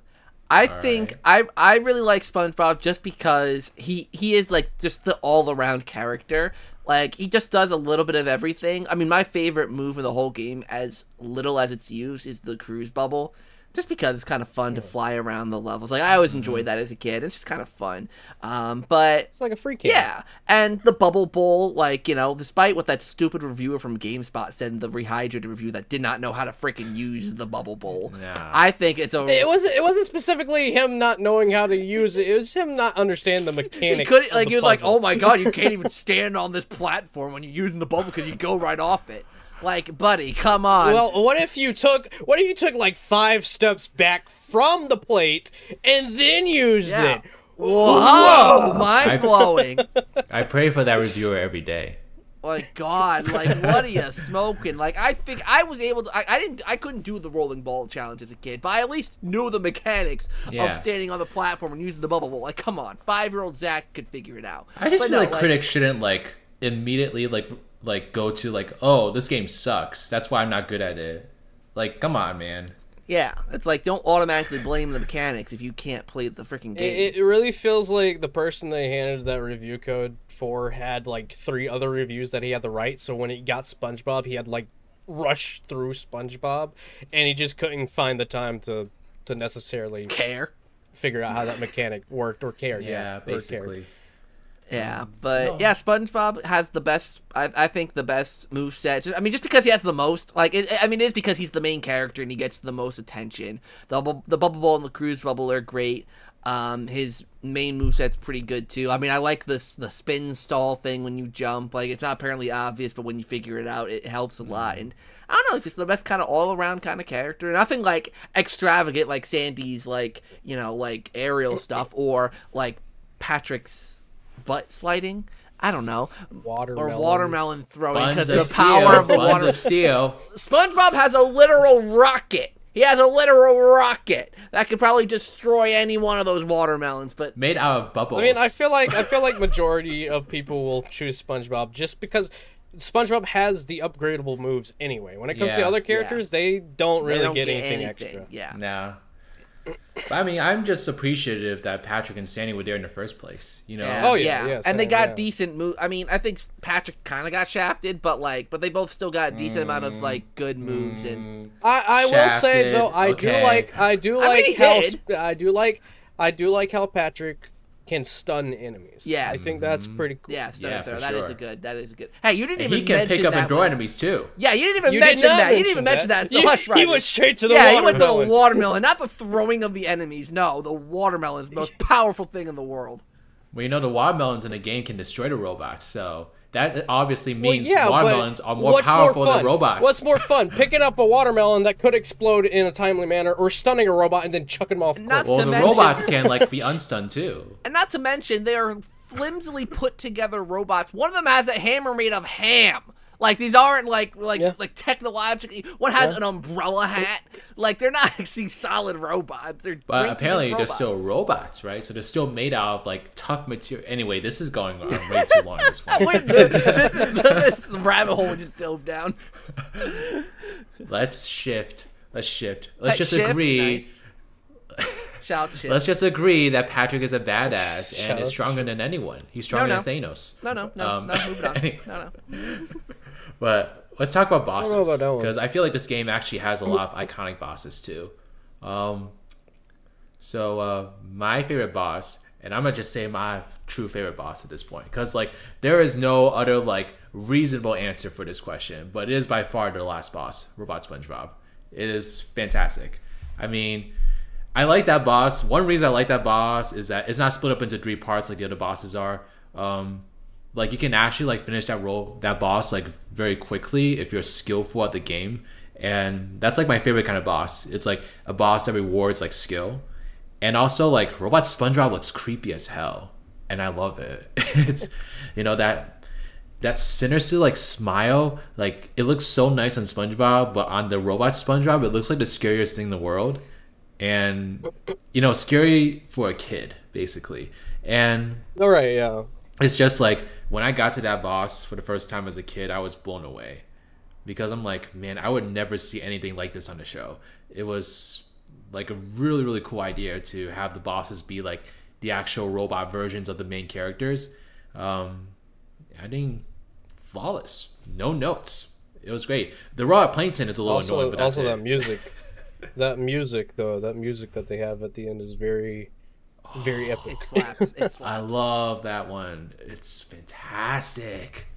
Speaker 3: I think I really like SpongeBob just because he is like just the all around character. Like, he just does a little bit of everything. I mean, my favorite move in the whole game, as little as it's used, is the cruise bubble. Just because it's kind of fun to fly around the levels. Like, I always enjoyed that as a kid. It's just kind of fun. But
Speaker 2: It's like a free kid.
Speaker 3: yeah, and the Bubble Bowl, like, despite what that stupid reviewer from GameSpot said in the Rehydrated review that did not know how to freaking use the Bubble Bowl,
Speaker 1: Nah.
Speaker 3: I think it's a...
Speaker 2: It wasn't specifically him not knowing how to use it. It was him not understanding the mechanics.
Speaker 3: He couldn't, like,
Speaker 2: of
Speaker 3: he
Speaker 2: the
Speaker 3: was like,
Speaker 2: puzzle.
Speaker 3: oh my god, you can't even stand on this platform when you're using the bubble because you go right off it. Like, buddy, come on.
Speaker 2: Well, what if you took like 5 steps back from the plate and then used
Speaker 3: Yeah.
Speaker 2: it?
Speaker 3: Whoa, mind blowing.
Speaker 1: I pray for that reviewer every day.
Speaker 3: Like, God, like, what are you smoking? Like, I think I was able to, I couldn't do the rolling ball challenge as a kid, but I at least knew the mechanics
Speaker 1: Yeah.
Speaker 3: of standing on the platform and using the bubble bowl. Like, come on, 5-year-old Zach could figure it out.
Speaker 1: I just
Speaker 3: But
Speaker 1: feel
Speaker 3: no,
Speaker 1: like critics shouldn't like immediately like go to like, oh, this game sucks, that's why I'm not good at it. Like, come on, man.
Speaker 3: Yeah, it's like don't automatically blame the mechanics if you can't play the freaking game.
Speaker 2: It really feels like the person they handed that review code for had like 3 other reviews that he had to write. So when he got SpongeBob, he had like rush through SpongeBob, and he just couldn't find the time to necessarily figure out how that mechanic worked or care.
Speaker 1: Yeah, basically.
Speaker 3: Yeah, but yeah, SpongeBob has the best. I think the best moveset. I mean, just because he has the most. Like, it is because he's the main character and he gets the most attention. The bubble ball and the cruise bubble are great. His main moveset's pretty good too. I mean, I like the spin stall thing when you jump. Like, it's not apparently obvious, but when you figure it out, it helps a lot. And I don't know, it's just the best kind of all around kind of character. Nothing like extravagant like Sandy's, like, you know, like aerial stuff, or like Patrick's butt sliding. I don't know. Watermelon throwing, because the power of the water.
Speaker 1: Of steel.
Speaker 3: SpongeBob has a literal rocket. He has a literal rocket that could probably destroy any one of those watermelons. But
Speaker 1: made out of bubbles.
Speaker 2: I mean, I feel like majority of people will choose SpongeBob just because SpongeBob has the upgradable moves anyway. When it comes to other characters, they don't really get anything extra.
Speaker 3: Yeah.
Speaker 1: Nah. I mean, I'm just appreciative that Patrick and Sandy were there in the first place. You know?
Speaker 3: Yeah.
Speaker 2: Oh yeah.
Speaker 3: And they got decent moves. I mean, I think Patrick kind of got shafted, but they both still got a decent amount of like good moves. And
Speaker 2: I will say though, I do like how Patrick can stun enemies.
Speaker 3: Yeah,
Speaker 2: I think that's pretty cool.
Speaker 3: Yeah, stun and throw.
Speaker 1: That
Speaker 3: is a good. Hey, you didn't even.
Speaker 1: He can pick up and throw enemies too.
Speaker 3: Yeah, you didn't even mention that. You didn't even mention that. It's the Hush Riders.
Speaker 2: He went straight to the watermelon.
Speaker 3: Yeah, he went to the watermelon, not the throwing of the enemies. No, the watermelon is the most powerful thing in the world.
Speaker 1: Well, you know, the watermelons in the game can destroy the robots, so that obviously means watermelons are more powerful than robots.
Speaker 2: What's more fun, picking up a watermelon that could explode in a timely manner, or stunning a robot and then chucking them off the cliff?
Speaker 1: Well, the robots can like be unstunned too.
Speaker 3: And not to mention, they are flimsily put together robots. One of them has a hammer made of ham. Like, these aren't like technologically. One has an umbrella hat. Like, they're not actually solid robots.
Speaker 1: But apparently they're still robots, right? So they're still made out of like tough material. Anyway, this is going on way too long at this point.
Speaker 3: Wait, this rabbit hole just dove down.
Speaker 1: Let's shift. Let's just agree.
Speaker 3: Nice. Shout out to Shift.
Speaker 1: Let's just agree that Patrick is a badass and is stronger than anyone. He's stronger than Thanos.
Speaker 3: No, move it on.
Speaker 1: Anyway.
Speaker 3: No.
Speaker 1: But let's talk about bosses, because I feel like this game actually has a lot of iconic bosses too. So my favorite boss, and I'm gonna just say my true favorite boss at this point, because like there is no other like reasonable answer for this question, but it is by far the last boss, Robot SpongeBob. It is fantastic. I mean, I like that boss. One reason I like that boss is that it's not split up into 3 parts like the other bosses are. Like you can actually like finish that boss like very quickly if you're skillful at the game, and that's like my favorite kind of boss. It's like a boss that rewards like skill, and also like Robot SpongeBob looks creepy as hell, and I love it. It's, you know, that sinister like smile, like it looks so nice on SpongeBob, but on the Robot SpongeBob it looks like the scariest thing in the world, and you know, scary for a kid basically. And
Speaker 2: all right, yeah.
Speaker 1: It's just like when I got to that boss for the first time as a kid, I was blown away, because I'm like, man, I would never see anything like this on the show. It was like a really, really cool idea to have the bosses be like the actual robot versions of the main characters. I think flawless, no notes. It was great. The robot plankton is a little annoying, but that's
Speaker 2: that music, that music that they have at the end is very epic.
Speaker 3: It slaps.
Speaker 1: I love that one. It's fantastic.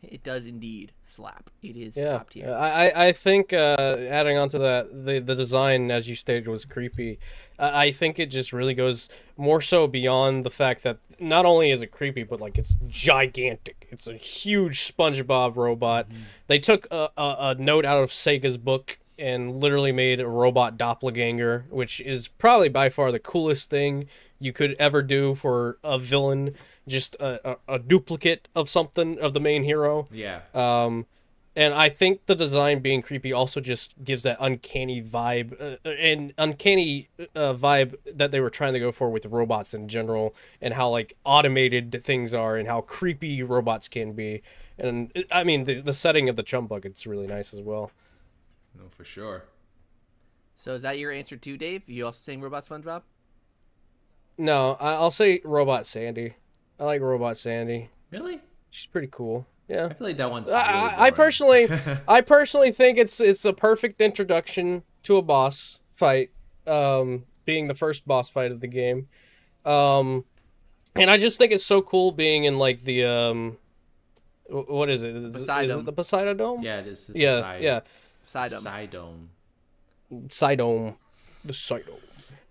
Speaker 3: It does indeed slap. It is top tier.
Speaker 2: I think adding on to that, the design, as you stated, was creepy. I think it just really goes more so beyond the fact that not only is it creepy, but like it's gigantic. It's a huge SpongeBob robot. Mm-hmm. They took a note out of Sega's book and literally made a robot doppelganger, which is probably by far the coolest thing you could ever do for a villain. Just a duplicate of something, of the main hero.
Speaker 1: Yeah.
Speaker 2: And I think the design being creepy also just gives that uncanny vibe, vibe that they were trying to go for with robots in general, and how like automated things are and how creepy robots can be. And I mean, the setting of the chum bucket's really nice as well.
Speaker 1: No, for sure.
Speaker 3: So is that your answer too, Dave? You also saying Robot SpongeBob?
Speaker 2: No, I'll say Robot Sandy. I like Robot Sandy.
Speaker 1: Really?
Speaker 2: She's pretty cool. Yeah.
Speaker 1: I feel like that one's really
Speaker 2: I personally think it's a perfect introduction to a boss fight, being the first boss fight of the game. And I just think it's so cool being in like the what is it? Is it the Poseidon Dome?
Speaker 1: Yeah, it is.
Speaker 2: Yeah.
Speaker 1: Poseidon.
Speaker 2: Sidome. The Sidome.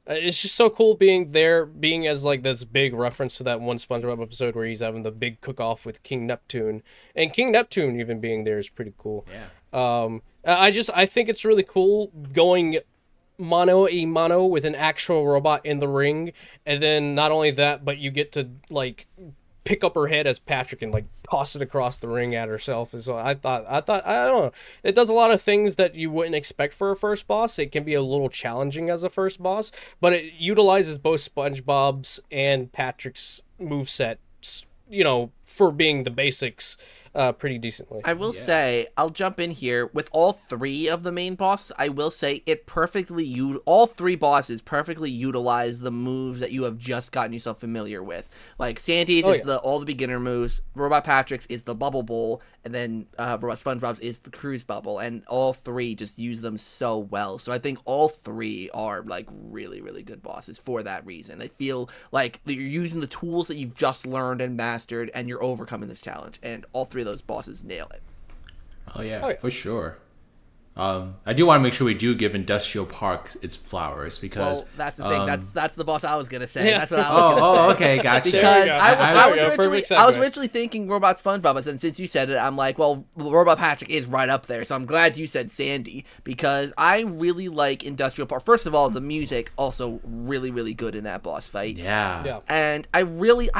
Speaker 2: It's just so cool being there, being as like this big reference to that one SpongeBob episode where he's having the big cook-off with King Neptune, and King Neptune even being there is pretty cool.
Speaker 1: Yeah.
Speaker 2: I think it's really cool going mano a mano with an actual robot in the ring, and then not only that, but you get to like pick up her head as Patrick and like toss it across the ring at herself. And so I thought I don't know, it does a lot of things that you wouldn't expect for a first boss. It can be a little challenging as a first boss, but it utilizes both SpongeBob's and Patrick's movesets, you know, for being the basics, pretty decently.
Speaker 3: I will say, I'll jump in here with all three of the main bosses. I will say it all three bosses perfectly utilize the moves that you have just gotten yourself familiar with. Like Sandy's is all the beginner moves, Robot Patrick's is the bubble bowl, and then Robot SpongeBob's is the cruise bubble, and all three just use them so well. So I think all three are like really, really good bosses for that reason. They feel like you're using the tools that you've just learned and mastered, and you're overcoming this challenge, and all three of those bosses nail it.
Speaker 1: Oh yeah, for sure. I do want to make sure we do give Industrial Park its flowers because
Speaker 3: that's the thing. That's the boss I was gonna say. Yeah. That's what I was gonna say.
Speaker 1: Oh, okay, gotcha.
Speaker 3: Because I was originally thinking Robot SpongeBob, but since you said it, I'm like, well, Robot Patrick is right up there. So I'm glad you said Sandy because I really like Industrial Park. First of all, the music also really, really good in that boss fight.
Speaker 1: Yeah.
Speaker 3: And I really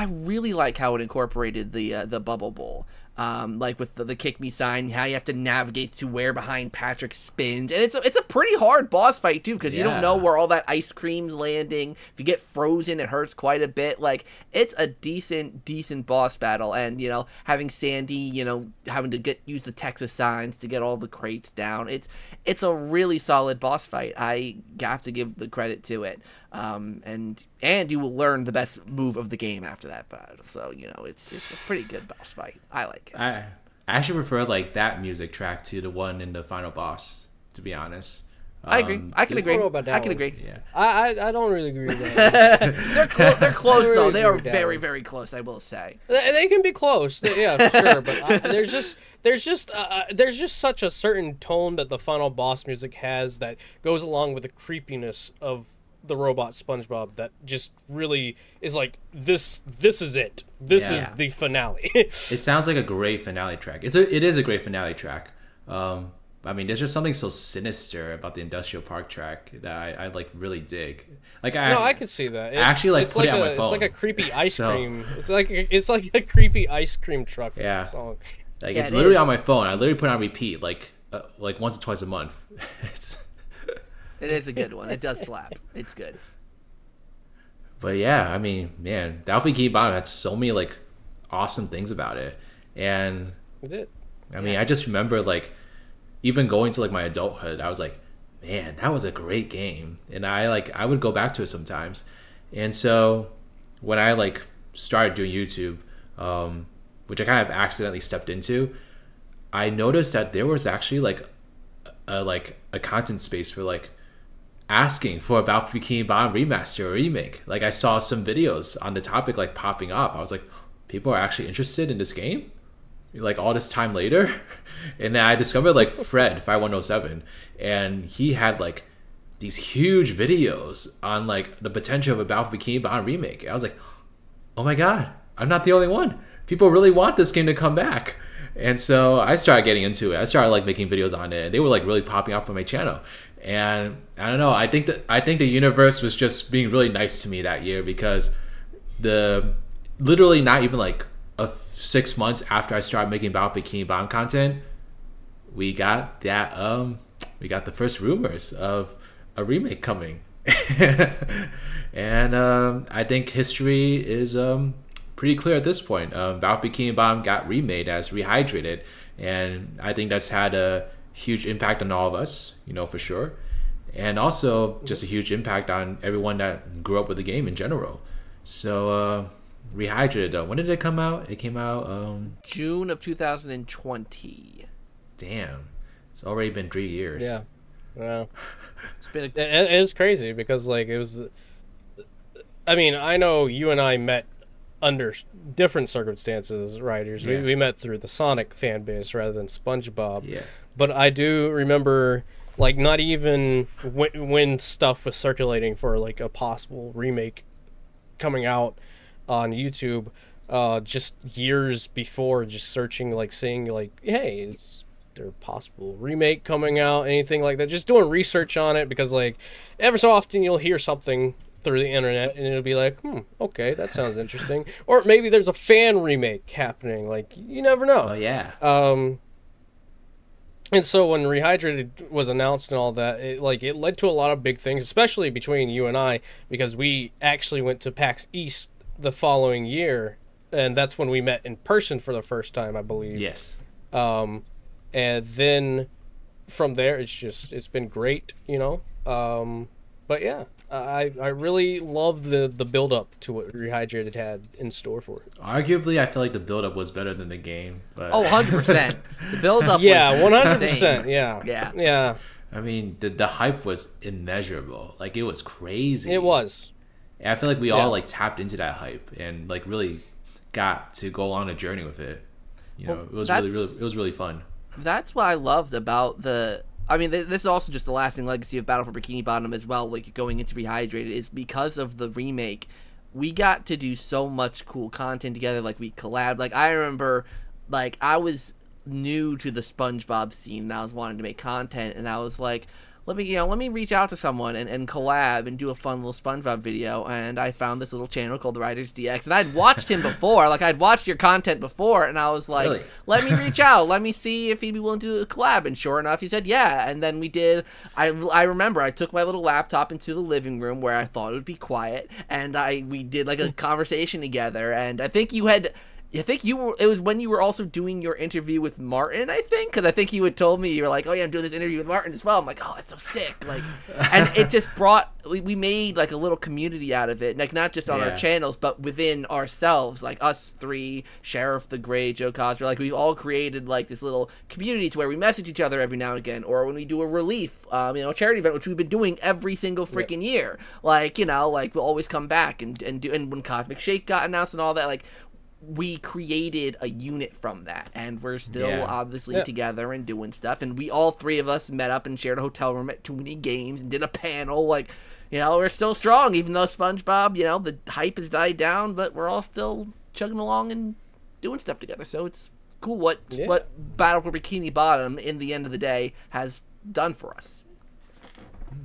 Speaker 3: like how it incorporated the bubble bowl. Like with the kick me sign, how you have to navigate to where behind Patrick spins, and it's a pretty hard boss fight too because you don't know where all that ice cream's landing. If you get frozen, it hurts quite a bit. Like it's a decent boss battle, and you know having Sandy, you know having to use the Texas signs to get all the crates down. It's a really solid boss fight. I have to give the credit to it. And you will learn the best move of the game after that battle. So, you know, it's a pretty good boss fight. I like it.
Speaker 1: I actually prefer like that music track to the one in the final boss, to be honest.
Speaker 3: I agree. I can agree. I can agree.
Speaker 1: Yeah.
Speaker 2: I don't really agree with that.
Speaker 3: They're close though. They are very, very close, I will say.
Speaker 2: They can be close. Yeah, for sure, but there's just such a certain tone that the final boss music has that goes along with the creepiness of the robot SpongeBob that just really is like this is it. This is the finale.
Speaker 1: It sounds like a great finale track. It is a great finale track. I mean, there's just something so sinister about the Industrial Park track that I like really dig. Like
Speaker 2: I can see that.
Speaker 1: I actually like put it on my phone.
Speaker 2: It's like a creepy ice cream. It's like a creepy ice cream truck song.
Speaker 1: Like it's literally on my phone. I literally put it on repeat like once or twice a month.
Speaker 3: It is a good one. It does slap. It's good.
Speaker 1: But yeah, I mean, man, Bikini Bottom had so many like awesome things about it, and
Speaker 2: it did.
Speaker 1: I mean, I just remember like even going to like my adulthood, I was like, man, that was a great game, and I would go back to it sometimes. And so when I like started doing YouTube, which I kind of accidentally stepped into, I noticed that there was actually like a content space for like asking for a Bikini Bottom remaster or remake. Like I saw some videos on the topic like popping up. I was like, people are actually interested in this game like all this time later. And then I discovered like Fred 5107, and he had like these huge videos on like the potential of a Bikini Bottom remake. And I was like, oh my god, I'm not the only one. People really want this game to come back. And so I started getting into it. I started like making videos on it, and they were like really popping up on my channel. And I don't know, I think the universe was just being really nice to me that year, because literally not even like 6 months after I started making Bikini Bottom content, we got the first rumors of a remake coming. And I think history is pretty clear at this point. Bikini Bottom got remade as Rehydrated, and I think that's had a huge impact on all of us, for sure. And also just a huge impact on everyone that grew up with the game in general. So Rehydrated, though, when did it come out? It came out
Speaker 3: June of 2020.
Speaker 1: Damn, it's already been 3 years.
Speaker 2: Yeah. Well,
Speaker 3: It's been
Speaker 2: it's crazy because like it was. I mean, I know you and I met under different circumstances, writers.
Speaker 1: Yeah.
Speaker 2: We met through the Sonic fan base rather than SpongeBob.
Speaker 1: Yeah.
Speaker 2: But I do remember, like, not even when stuff was circulating for like a possible remake coming out on YouTube, just years before, just searching, like, saying like, hey, is there a possible remake coming out, anything like that, just doing research on it, because like ever so often you'll hear something through the internet and it'll be like, okay, that sounds interesting, or maybe there's a fan remake happening, like, you never know.
Speaker 1: Oh yeah.
Speaker 2: And so when Rehydrated was announced and all that, it led to a lot of big things, especially between you and I, because we actually went to PAX East the following year, and that's when we met in person for the first time, I believe.
Speaker 1: Yes.
Speaker 2: And then from there, it's been great, But yeah, I really love the build up to what Rehydrated had in store for it.
Speaker 1: Arguably, I feel like the build-up was better than the game. But
Speaker 3: 100%. The build-up
Speaker 2: Yeah,
Speaker 3: was
Speaker 2: 100%.
Speaker 3: insane.
Speaker 2: Yeah.
Speaker 1: I mean, the hype was immeasurable. Like, it was crazy.
Speaker 2: It was.
Speaker 1: And I feel like we all like tapped into that hype and like really got to go on a journey with it. It was really fun.
Speaker 3: That's what I loved about the... I mean, this is also just the lasting legacy of Battle for Bikini Bottom as well, like going into Rehydrated, is because of the remake, we got to do so much cool content together. Like, we collabed. Like, I remember, like, I was new to the SpongeBob scene and I was wanting to make content, and I was like, let me reach out to someone and collab and do a fun little SpongeBob video. And I found this little channel called The Writers DX, and I'd watched him before. Like, I'd watched your content before, and I was like,
Speaker 1: Really?
Speaker 3: let me reach out. Let me see if he'd be willing to do a collab. And sure enough, he said yeah. And then we did. I remember I took my little laptop into the living room where I thought it would be quiet, and we did like a conversation together. And I think it was when you were also doing your interview with Martin, I think, because I think you had told me, you were like, oh yeah, I'm doing this interview with Martin as well. I'm like, oh, that's so sick. Like, and it just we made like a little community out of it, like not just on our channels, but within ourselves, like us three, Sheriff the Gray, Joe Cosper, like we've all created like this little community to where we message each other every now and again, or when we do a relief, a charity event, which we've been doing every single freaking year. Like, like we'll always come back and do, and when Cosmic Shake got announced and all that, like, we created a unit from that, and we're still obviously together and doing stuff, and we all three of us met up and shared a hotel room at Too Many Games and did a panel. Like, we're still strong, even though SpongeBob, the hype has died down, but we're all still chugging along and doing stuff together. So it's cool what Battle for Bikini Bottom in the end of the day has done for us.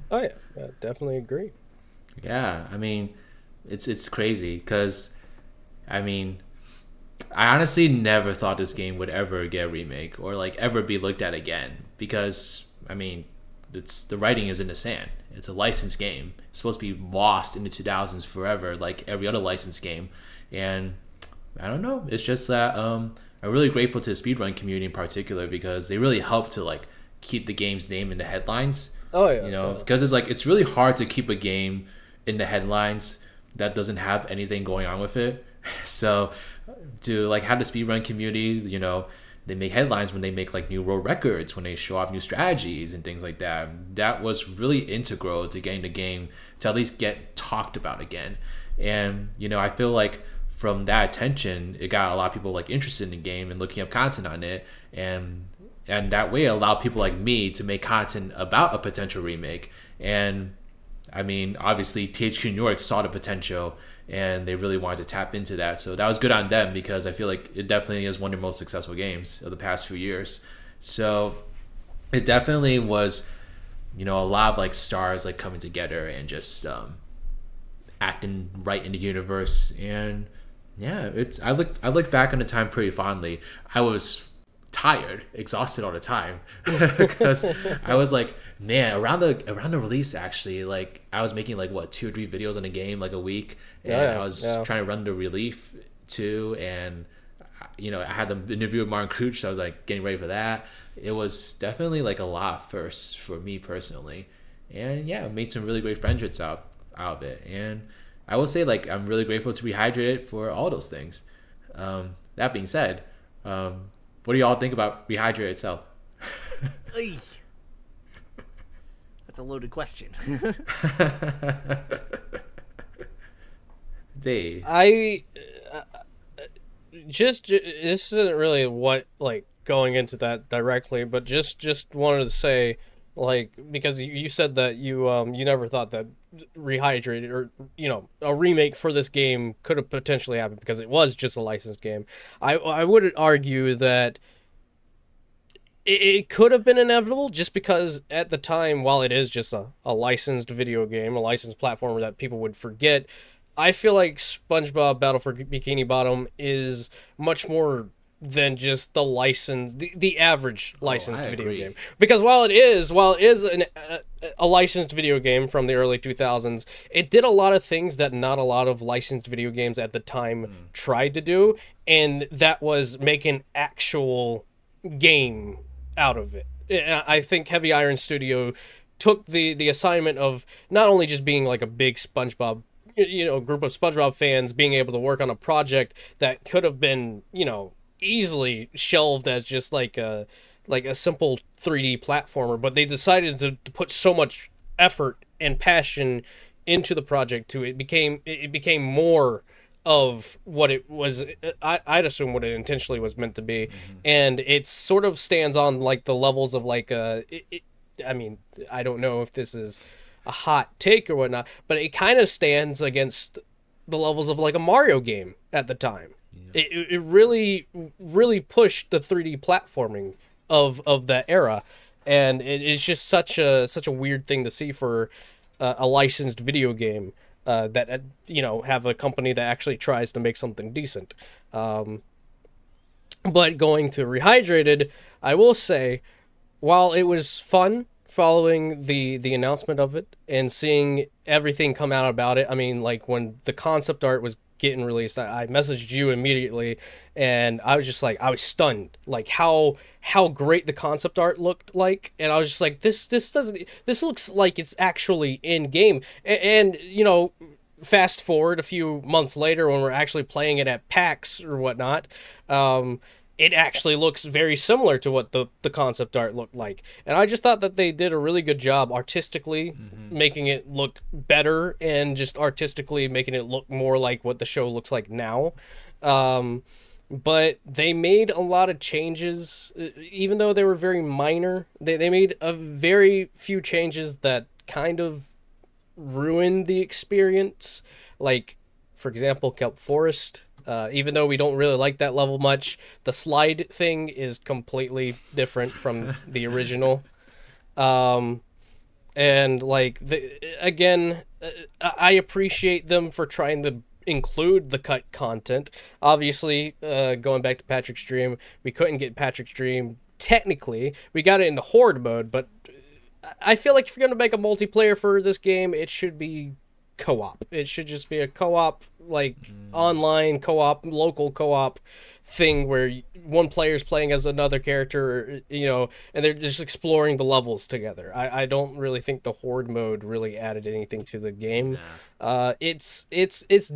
Speaker 2: Oh yeah, definitely agree.
Speaker 1: Yeah, I mean, it's crazy because, I mean, I honestly never thought this game would ever get a remake or like ever be looked at again, because I mean, the writing is in the sand. It's a licensed game. It's supposed to be lost in the 2000s forever, like every other licensed game. And I don't know. It's just that I'm really grateful to the speedrun community in particular, because they really help to like keep the game's name in the headlines.
Speaker 2: Oh yeah.
Speaker 1: Because it's really hard to keep a game in the headlines that doesn't have anything going on with it. So to like have the speedrun community, they make headlines when they make like new world records, when they show off new strategies and things like that. That was really integral to getting the game to at least get talked about again. And I feel like from that attention, it got a lot of people like interested in the game and looking up content on it, and that way allowed people like me to make content about a potential remake. And I mean, obviously THQ Nordic saw the potential and they really wanted to tap into that. So that was good on them, because I feel like it definitely is one of the most successful games of the past few years. So it definitely was, a lot of like stars like coming together and just acting right in the universe. And yeah, I look back on the time pretty fondly. I was tired, exhausted all the time because I was like, man, around the release, actually, like I was making like 2 or 3 videos on the game like a week, and I was trying to run the relief too, and I had the interview with Martin Crouch, so I was like getting ready for that, it was definitely like a lot first for me personally, and yeah, made some really great friendships out of it. And I will say, like, I'm really grateful to Rehydrated for all those things. That being said, what do y'all think about Rehydrate itself?
Speaker 3: Ay. That's a loaded question.
Speaker 1: Dave.
Speaker 2: I just this isn't really what like going into that directly, but just wanted to say, like, because you said that you never thought that Rehydrated or a remake for this game could have potentially happened because it was just a licensed game. I would argue that it could have been inevitable just because at the time, while it is just a licensed video game, a licensed platformer that people would forget, I feel like Spongebob Battle for Bikini Bottom is much more than just the license, the average licensed video game. Because while it is a licensed video game from the early 2000s, it did a lot of things that not a lot of licensed video games at the time tried to do, and that was make an actual game out of it. I think Heavy Iron Studio took the assignment of not only just being like a big SpongeBob, group of SpongeBob fans being able to work on a project that could have been, easily shelved as just like a simple 3D platformer, but they decided to put so much effort and passion into the project it became more of what it was. I'd assume what it intentionally was meant to be, and it sort of stands on like the levels of like I mean, I don't know if this is a hot take or whatnot, but it kind of stands against the levels of like a Mario game at the time. It really pushed the 3D platforming of that era, and it's just such a weird thing to see for a licensed video game that have a company that actually tries to make something decent. But going to Rehydrated, I will say, while it was fun following the announcement of it and seeing everything come out about it, I mean, like when the concept art was getting released, I messaged you immediately, and I was just like, I was stunned, like how great the concept art looked like, and I was just like, this looks like it's actually in game, and fast forward a few months later when we're actually playing it at PAX or whatnot, it actually looks very similar to what the concept art looked like. And I just thought that they did a really good job artistically making it look better and just artistically making it look more like what the show looks like now. But they made a lot of changes, even though they were very minor. They made a very few changes that kind of ruined the experience. Like, for example, Kelp Forest. Even though we don't really like that level much, the slide thing is completely different from the original. And like I appreciate them for trying to include the cut content. Obviously, going back to Patrick's stream, we couldn't get Patrick's stream technically. We got it into Horde mode, but I feel like if you're going to make a multiplayer for this game, it should be co-op. It should just be a co-op, like online co-op, local co-op thing where one player's playing as another character, and they're just exploring the levels together. I don't really think the Horde mode really added anything to the game. It's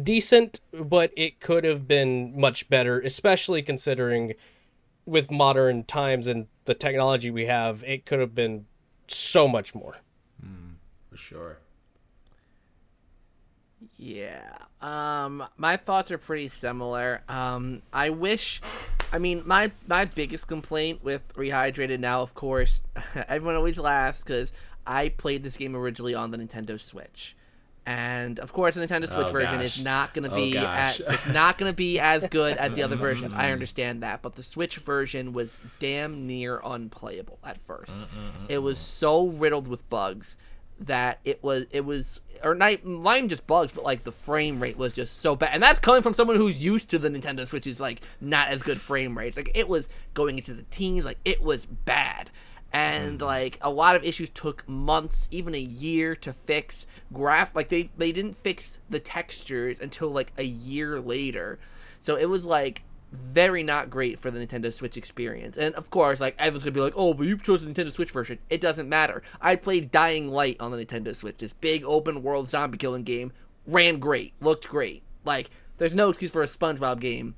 Speaker 2: decent, but it could have been much better, especially considering with modern times and the technology we have, it could have been so much more.
Speaker 1: For sure.
Speaker 3: Yeah. My thoughts are pretty similar. My biggest complaint with Rehydrated now, of course, everyone always laughs because I played this game originally on the Nintendo Switch. And of course, the Nintendo Switch version is not going to be it's not going to be as good as the other versions. I understand that, but the Switch version was damn near unplayable at first. It was so riddled with bugs that it was or not even just bugs, but like the frame rate was just so bad. And that's coming from someone who's used to the Nintendo Switch's like not as good frame rates. Like it was going into the teens, like it was bad. And like a lot of issues took months, even a year to fix. Like they didn't fix the textures until like a year later. So it was like very not great for the Nintendo Switch experience. And of course, like, everyone's gonna be like, oh, but you've chosen the Nintendo Switch version. It doesn't matter. I played Dying Light on the Nintendo Switch, this big open world zombie killing game. Ran great, looked great. Like, there's no excuse for a SpongeBob game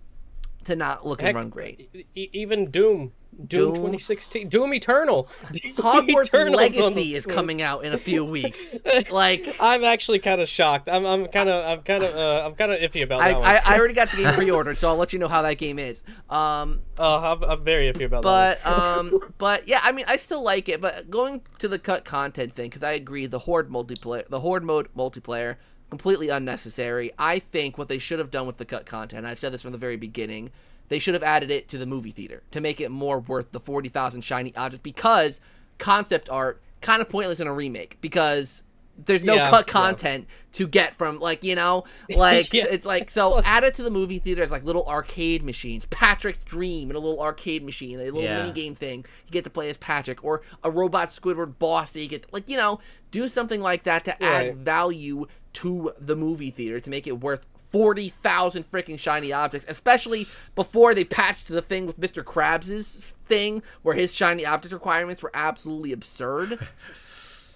Speaker 3: to not look and run great.
Speaker 2: Even Doom 2016, Doom Eternal,
Speaker 3: Hogwarts
Speaker 2: Eternal's
Speaker 3: Legacy is coming out in a few weeks. Like,
Speaker 2: I'm actually kind of shocked. I'm kind of iffy about that one.
Speaker 3: I already got the game pre-ordered, so I'll let you know how that game is.
Speaker 2: I'm very iffy about that one.
Speaker 3: But yeah, I mean, I still like it. But going to the cut content thing, because I agree, the Horde mode multiplayer, completely unnecessary. I think what they should have done with the cut content, I've said this from the very beginning, they should have added it to the movie theater to make it more worth the 40,000 shiny objects, because concept art kind of pointless in a remake, because there's no cut content to get from, like, you know, like, it's like, so add it to the movie theater as like little arcade machines, Patrick's Dream in a little arcade machine, a little mini game thing, you get to play as Patrick, or a robot Squidward boss that you get to, like, you know, do something like that to add value to the movie theater to make it worth 40,000 freaking shiny objects, especially before they patched the thing with Mr. Krabs' thing, where his shiny object requirements were absolutely absurd.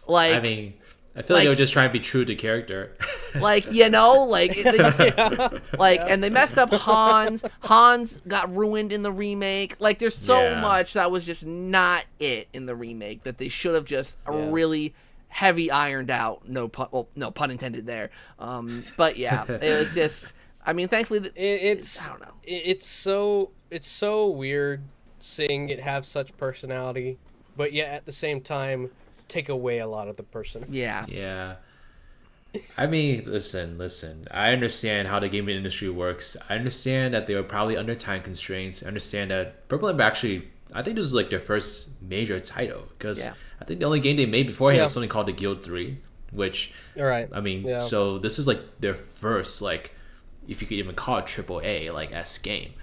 Speaker 3: Like,
Speaker 1: I mean, I feel like they were just trying to be true to character.
Speaker 3: Like, you know, like, they just, like, and they messed up Hans. Hans got ruined in the remake. Like, there's so much that was just not it in the remake that they should have just really heavy ironed out. No pun intended there. But yeah, it was just, I mean, thankfully
Speaker 2: it's
Speaker 3: I don't know.
Speaker 2: It's so weird seeing it have such personality, but yet at the same time take away a lot of the person.
Speaker 1: Yeah. I mean, listen. I understand how the gaming industry works. I understand that they were probably under time constraints. I understand that Purple Lamp actually, I think this is like their first major title, because I think the only game they made beforehand was something called the Guild 3, which, I mean, so this is like their first, like, if you could even call it AAA, like, S game.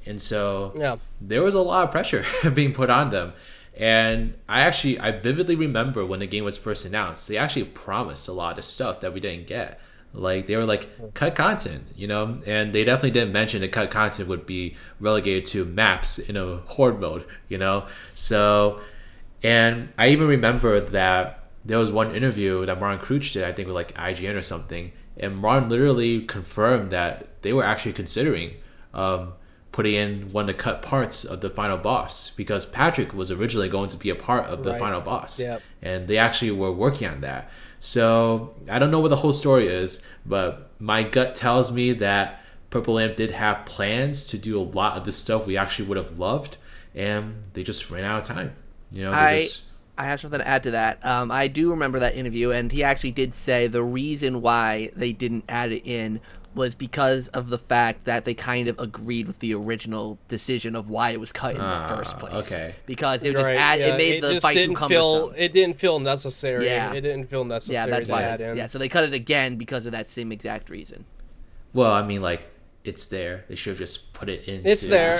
Speaker 1: And so there was a lot of pressure being put on them. And I vividly remember when the game was first announced, they actually promised a lot of stuff that we didn't get. Like, they were like, cut content, you know? And they definitely didn't mention that cut content would be relegated to maps in a horde mode, you know? So, and I even remember that there was one interview that Martin Crouch did, I think with like IGN or something, and Martin literally confirmed that they were actually considering putting in one of the cut parts of the final boss, because Patrick was originally going to be a part of the final boss, and they actually were working on that. So I don't know what the whole story is, but my gut tells me that Purple Lamp did have plans to do a lot of the stuff we actually would have loved, and they just ran out of time. You know,
Speaker 3: I have something to add to that. I do remember that interview, and he actually did say the reason why they didn't add it in was because of the fact that they kind of agreed with the original decision of why it was cut in the first place.
Speaker 1: Okay.
Speaker 3: Because it was it made the fight too cumbersome.
Speaker 2: It didn't feel necessary.
Speaker 3: Yeah.
Speaker 2: It didn't feel necessary.
Speaker 3: Yeah, that's why.
Speaker 2: Add in.
Speaker 3: Yeah, so they cut it again because of that same exact reason.
Speaker 1: Well, I mean, like, it's there. They should have just put it in.
Speaker 2: It's there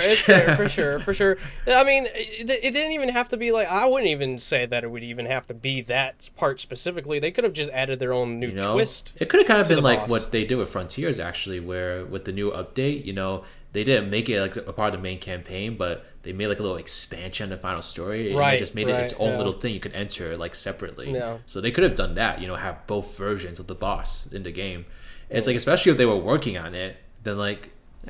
Speaker 2: for sure. I mean, it didn't even have to be like, I wouldn't even say that it would even have to be that part specifically. They could have just added their own new twist.
Speaker 1: It could have kind of been like what they did with Frontiers, actually, where with the new update, you know, they didn't make it like a part of the main campaign, but they made like a little expansion on the final story, and they just made it its own little thing you could enter like separately. So they could have done that, you know, have both versions of the boss in the game. It's like, especially if they were working on it, then like,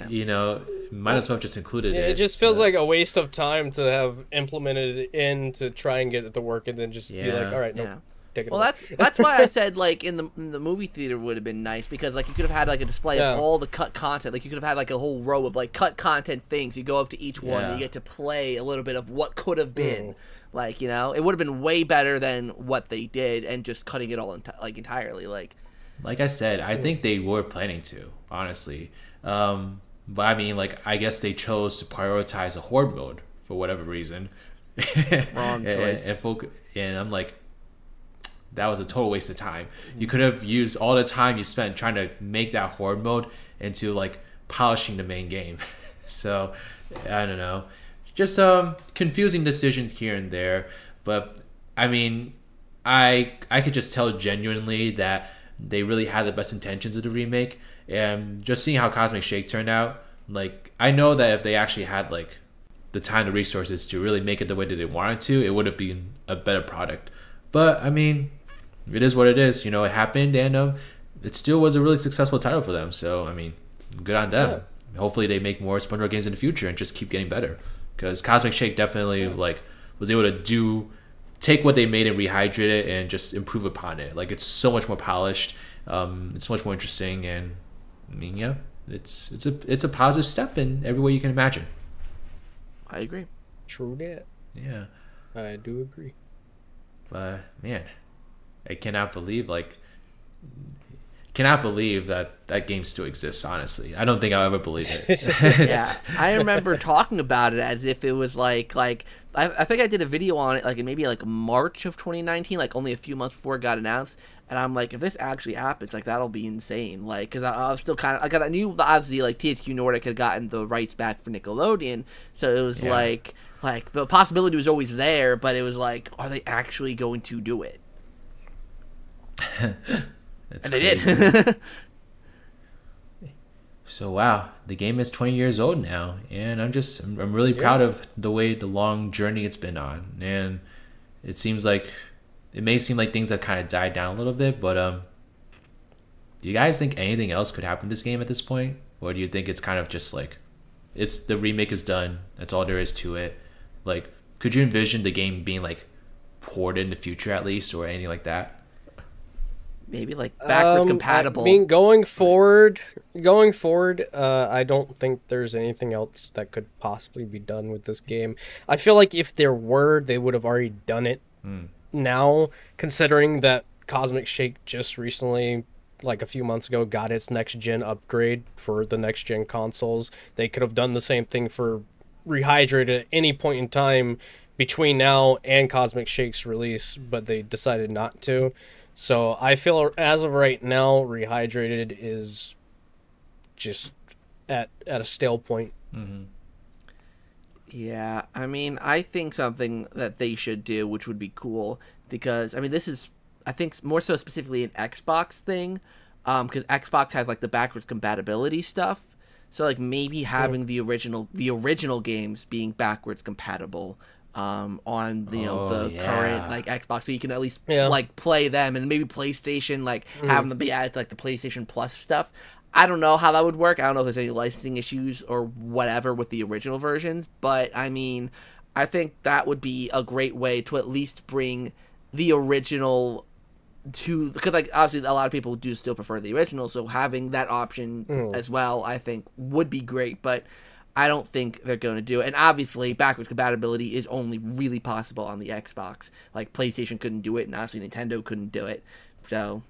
Speaker 1: you know, might as well have just included it.
Speaker 2: It just feels like a waste of time to have implemented it in to try and get it to work, and then just be like, all right, no.
Speaker 3: Well, that's why I said, like, in the movie theater would have been nice, because like you could have had like a display of all the cut content. Like, you could have had like a whole row of like cut content things. You go up to each one and you get to play a little bit of what could have been. Like, you know, it would have been way better than what they did, and just cutting it all entirely. Like
Speaker 1: I said, I think they were planning to, honestly. But I mean, like, I guess they chose to prioritize a horde mode for whatever reason.
Speaker 3: Wrong choice.
Speaker 1: And I'm like, that was a total waste of time. You could have used all the time you spent trying to make that horde mode into like polishing the main game. So I don't know, just confusing decisions here and there. But I mean, I could just tell genuinely that they really had the best intentions of the remake. And just seeing how Cosmic Shake turned out, Like, I know that if they actually had like the time and resources to really make it the way that they wanted to, it would have been a better product. But I mean, it is what it is. You know, it happened, and it still was a really successful title for them. So I mean, good on them. Yeah. Hopefully, they make more Spongebob games in the future and just keep getting better. Because Cosmic Shake definitely like was able to take what they made and rehydrate it and just improve upon it. Like, it's so much more polished. It's much more interesting, and I mean, yeah, it's a positive step in every way you can imagine.
Speaker 3: I agree.
Speaker 2: True that.
Speaker 1: Yeah,
Speaker 2: I do agree.
Speaker 1: But man, I cannot believe that game still exists. Honestly, I don't think I'll ever believe it.
Speaker 3: Yeah, I remember talking about it as if it was like I think I did a video on it like in maybe like March of 2019, like only a few months before it got announced. And I'm like, if this actually happens, like that'll be insane. Like, because I was still kind of like, I knew obviously like THQ Nordic had gotten the rights back for Nickelodeon, so it was like the possibility was always there, but it was like, are they actually going to do it? And they did.
Speaker 1: So wow, the game is 20 years old now, and I'm really proud of the long journey it's been on. And it seems like it may seem like things have kind of died down a little bit, but do you guys think anything else could happen to this game at this point, or do you think it's kind of just like the remake is done, that's all there is to it? Like, could you envision the game being like ported in the future at least, or anything like that?
Speaker 3: Maybe like backwards compatible.
Speaker 2: I mean, going forward, I don't think there's anything else that could possibly be done with this game. I feel like if there were, they would have already done it now, considering that Cosmic Shake just recently, like a few months ago, got its next-gen upgrade for the next-gen consoles. They could have done the same thing for Rehydrated at any point in time between now and Cosmic Shake's release, but they decided not to. So I feel as of right now, Rehydrated is just at a stale point.
Speaker 1: Mm-hmm.
Speaker 3: Yeah, I mean, I think something that they should do, which would be cool, because, I mean, this is, I think, more so specifically an Xbox thing, because Xbox has, like, the backwards compatibility stuff, so, like, maybe having the original games being backwards compatible on the current like Xbox, so you can at least like play them, and maybe PlayStation like having them be added to like the PlayStation Plus stuff. I don't know how that would work. I don't know if there's any licensing issues or whatever with the original versions, but I mean, I think that would be a great way to at least bring the original to, because like obviously a lot of people do still prefer the original, so having that option as well, I think would be great. But I don't think they're going to do it. And obviously, backwards compatibility is only really possible on the Xbox. Like, PlayStation couldn't do it, and obviously Nintendo couldn't do it. So,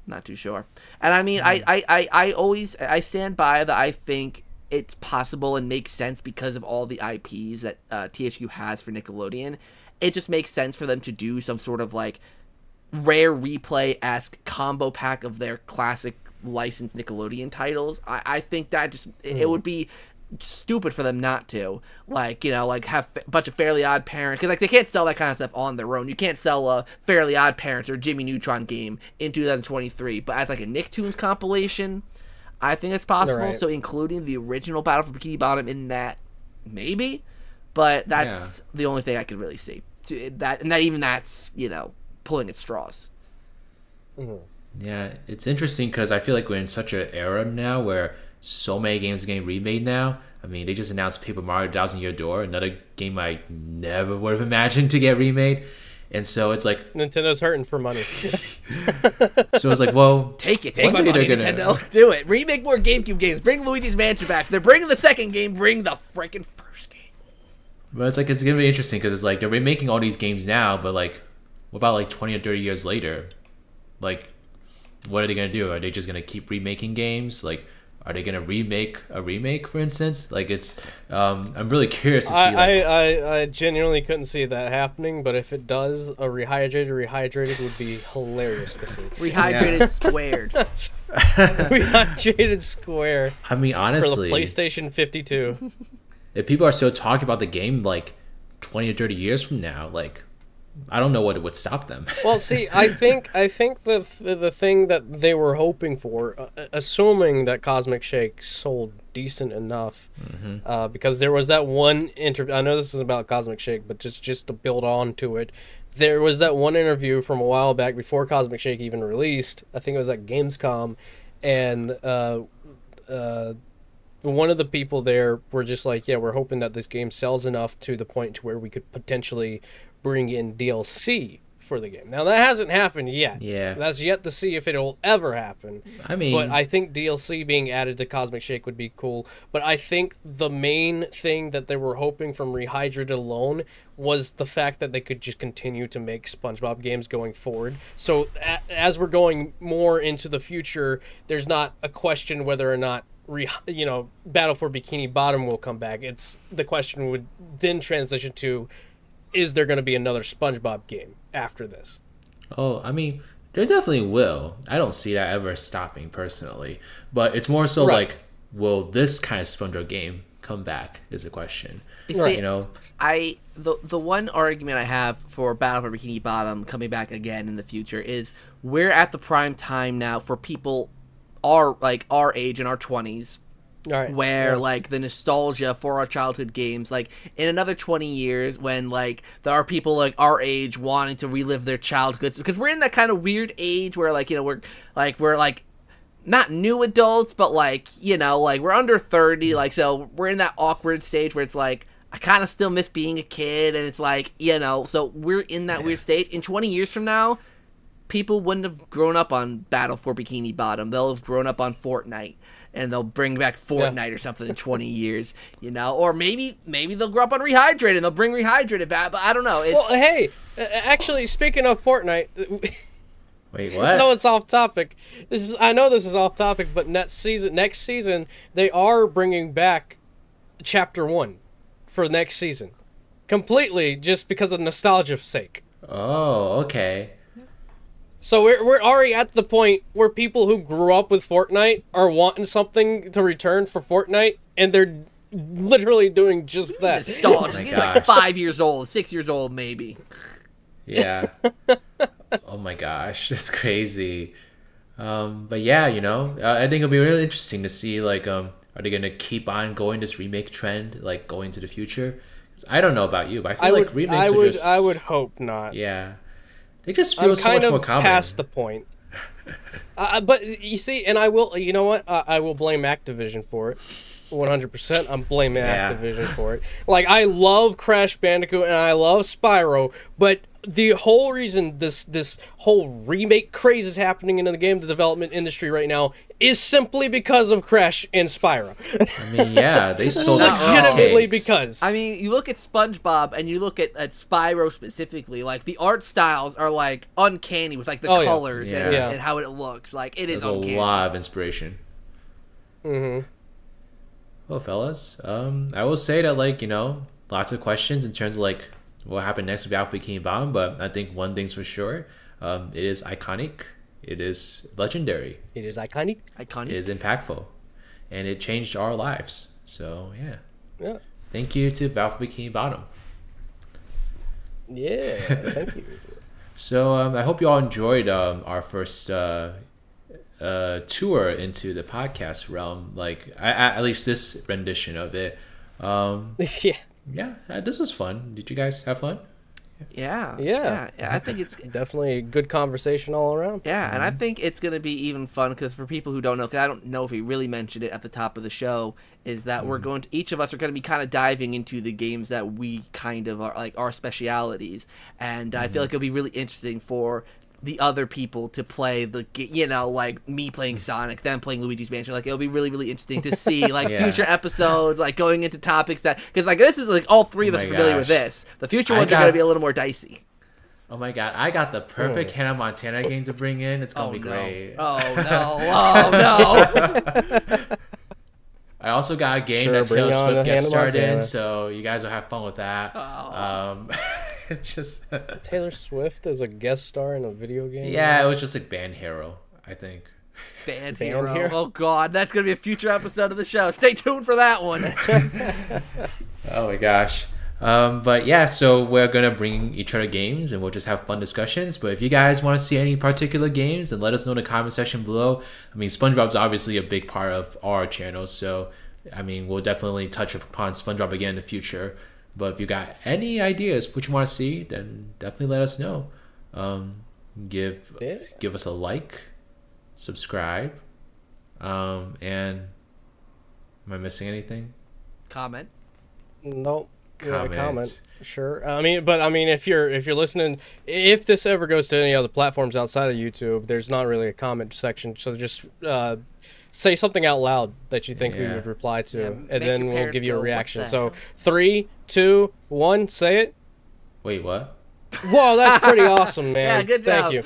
Speaker 3: not too sure. And I mean, I stand by that. I think it's possible and makes sense because of all the IPs that THQ has for Nickelodeon. It just makes sense for them to do some sort of, like, rare replay-esque combo pack of their classic licensed Nickelodeon titles. I think that just, it would be stupid for them not to, like, you know, like have a bunch of Fairly Odd Parents, because like they can't sell that kind of stuff on their own. You can't sell a Fairly Odd Parents or Jimmy Neutron game in 2023, but as like a Nicktoons compilation, I think it's possible. Right. So including the original Battle for Bikini Bottom in that, maybe, but that's the only thing I could really see. That's, you know, pulling at straws.
Speaker 1: Yeah, it's interesting because I feel like we're in such an era now where so many games are getting remade now. I mean, they just announced Paper Mario Thousand Year Door, another game I never would have imagined to get remade. And so it's like
Speaker 2: Nintendo's hurting for money.
Speaker 1: So it's like, well,
Speaker 3: take my money, Nintendo. Do it. Remake more GameCube games. Bring Luigi's Mansion back. They're bringing the second game. Bring the freaking first game.
Speaker 1: But it's like, it's gonna be interesting because it's like they're remaking all these games now, but like, what about like 20 or 30 years later? Like, what are they gonna do? Are they just gonna keep remaking games? Like, are they gonna remake a remake, for instance? Like, it's I'm really curious to see.
Speaker 2: I genuinely couldn't see that happening, but if it does, a rehydrated would be hilarious to see.
Speaker 3: Rehydrated squared.
Speaker 2: Rehydrated square.
Speaker 1: I mean, honestly,
Speaker 2: for the PlayStation 52.
Speaker 1: If people are still talking about the game like 20 or 30 years from now, like, I don't know what would stop them.
Speaker 2: Well, see, I think the thing that they were hoping for, assuming that Cosmic Shake sold decent enough, because there was that one interview. I know this is about Cosmic Shake, but just to build on to it, there was that one interview from a while back before Cosmic Shake even released. I think it was at Gamescom, and one of the people there were just like, yeah, we're hoping that this game sells enough to the point to where we could potentially bring in DLC for the game. Now, that hasn't happened yet.
Speaker 1: Yeah.
Speaker 2: That's yet to see if it'll ever happen.
Speaker 1: I mean...
Speaker 2: But I think DLC being added to Cosmic Shake would be cool. But I think the main thing that they were hoping from Rehydrated alone was the fact that they could just continue to make SpongeBob games going forward. So, as we're going more into the future, there's not a question whether or not Battle for Bikini Bottom will come back. It's the question would then transition to, is there going to be another SpongeBob game after this?
Speaker 1: Oh, I mean, there definitely will. I don't see that ever stopping personally. But it's more so like, will this kind of SpongeBob game come back is the question.
Speaker 3: See,
Speaker 1: you know,
Speaker 3: the one argument I have for Battle for Bikini Bottom coming back again in the future is we're at the prime time now for people our age in our 20s.
Speaker 2: Right.
Speaker 3: Where like the nostalgia for our childhood games, like in another 20 years when like there are people like our age wanting to relive their childhoods, because we're in that kind of weird age where like, you know, we're like not new adults, but like, you know, like we're under 30, like, so we're in that awkward stage where it's like I kind of still miss being a kid, and it's like, you know, so we're in that weird stage. In 20 years from now, people wouldn't have grown up on Battle for Bikini Bottom. They'll have grown up on Fortnite. And they'll bring back Fortnite or something in 20 years, you know? Or maybe they'll grow up on Rehydrated and they'll bring Rehydrated back, but I don't know.
Speaker 2: Well, hey, actually, speaking of Fortnite...
Speaker 1: Wait, what?
Speaker 2: I know it's off topic. I know this is off topic, but next season, they are bringing back Chapter 1 for next season. Completely, just because of nostalgia's sake.
Speaker 1: Oh, okay.
Speaker 2: So we're already at the point where people who grew up with Fortnite are wanting something to return for Fortnite, and they're literally doing just that.
Speaker 3: Oh like 5 years old, 6 years old, maybe.
Speaker 1: Yeah. Oh my gosh, it's crazy. But yeah, you know, I think it'll be really interesting to see, like, are they gonna keep on going this remake trend, like, going into the future? 'Cause I don't know about you, but I feel like remakes are just...
Speaker 2: I would hope not.
Speaker 1: Yeah. They just feel so much more common.
Speaker 2: Past the point. But you see, and I will, you know what? I will blame Activision for it. 100%. I'm blaming Activision for it. Like, I love Crash Bandicoot and I love Spyro, but the whole reason this whole remake craze is happening in the game development industry right now is simply because of Crash and Spyro.
Speaker 1: I mean, yeah, they sold
Speaker 2: legitimately because.
Speaker 3: I mean, you look at SpongeBob and you look at Spyro specifically, like the art styles are like uncanny with like the colors and how it looks. Like it is uncanny.
Speaker 1: There's a lot of inspiration.
Speaker 2: Mm-hmm.
Speaker 1: Well, fellas, I will say that, like, you know, lots of questions in terms of like what happened next with Battle Bikini Bottom, but I think one thing's for sure, it is iconic, it is legendary,
Speaker 2: it is iconic,
Speaker 1: it is impactful, and it changed our lives. So
Speaker 2: yeah.
Speaker 1: Thank you to Battle for Bikini Bottom.
Speaker 2: Yeah, thank you.
Speaker 1: So I hope you all enjoyed our first tour into the podcast realm, like at least this rendition of it. Yeah, this was fun. Did you guys have fun?
Speaker 3: Yeah. I think it's
Speaker 2: definitely a good conversation all around.
Speaker 3: Yeah, and I think it's going to be even fun because for people who don't know, because I don't know if we really mentioned it at the top of the show, is that each of us are going to be kind of diving into the games that we kind of are like our specialities, and I feel like it'll be really interesting for the other people to play like me playing Sonic, them playing Luigi's Mansion. Like, it'll be really, really interesting to see like future episodes, like going into topics that, because like this is like all three of us are familiar with this. The future ones are going to be a little more dicey.
Speaker 1: Oh my god, I got the perfect Hannah Montana game to bring in. It's gonna be great.
Speaker 3: Oh no!
Speaker 1: I also got a game that Taylor Swift gets starred in, so you guys will have fun with that. It's just
Speaker 2: Taylor Swift as a guest star in a video game.
Speaker 1: Yeah, it was just like Band Hero, I think.
Speaker 3: Band Hero. Oh god, that's gonna be a future episode of the show. Stay tuned for that one.
Speaker 1: Oh my gosh. But yeah, so we're gonna bring each other games and we'll just have fun discussions. But if you guys want to see any particular games, then let us know in the comment section below. I mean, SpongeBob's obviously a big part of our channel, so I mean, we'll definitely touch upon SpongeBob again in the future. But if you got any ideas what you want to see, then definitely let us know. Give us a like, subscribe, and am I missing anything?
Speaker 3: Comment.
Speaker 2: Nope.
Speaker 1: Comment.
Speaker 2: Comment. Sure. I mean, if you're listening, if this ever goes to any other platforms outside of YouTube, there's not really a comment section. So just say something out loud that you think we would reply to, and then we'll give you a reaction. So 3, 2, 1, say it.
Speaker 1: Wait, what?
Speaker 2: Whoa, that's pretty awesome, man.
Speaker 3: Yeah, good job.
Speaker 2: Thank you.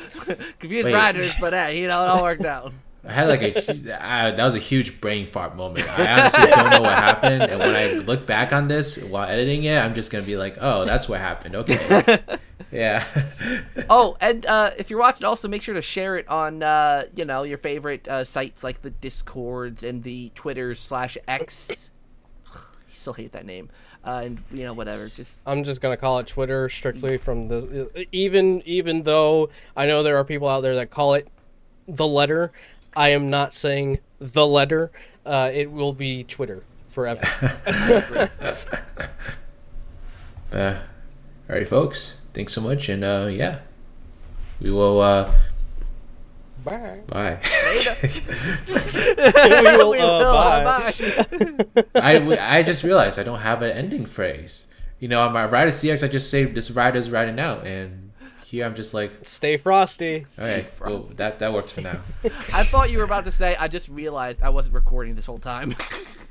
Speaker 3: Confused riders, but hey, it all worked out.
Speaker 1: I had like that was a huge brain fart moment. I honestly don't know what happened, and when I look back on this while editing it, I'm just gonna be like, "Oh, that's what happened." Okay, yeah.
Speaker 3: Oh, and if you're watching, also make sure to share it on your favorite sites like the Discords and the Twitters/X. I still hate that name. And whatever.
Speaker 2: I'm just gonna call it Twitter strictly from the even though I know there are people out there that call it the letter. I am not saying the letter. It will be Twitter forever.
Speaker 1: All right, folks. Thanks so much, and yeah, we will.
Speaker 2: Bye.
Speaker 1: Bye.
Speaker 2: We will, bye.
Speaker 1: I just realized I don't have an ending phrase. On my Rider CX, I just say this rider's riding out, and here I'm just like,
Speaker 2: stay frosty.
Speaker 1: All right, well, that works for now.
Speaker 3: I thought you were about to say, I just realized I wasn't recording this whole time.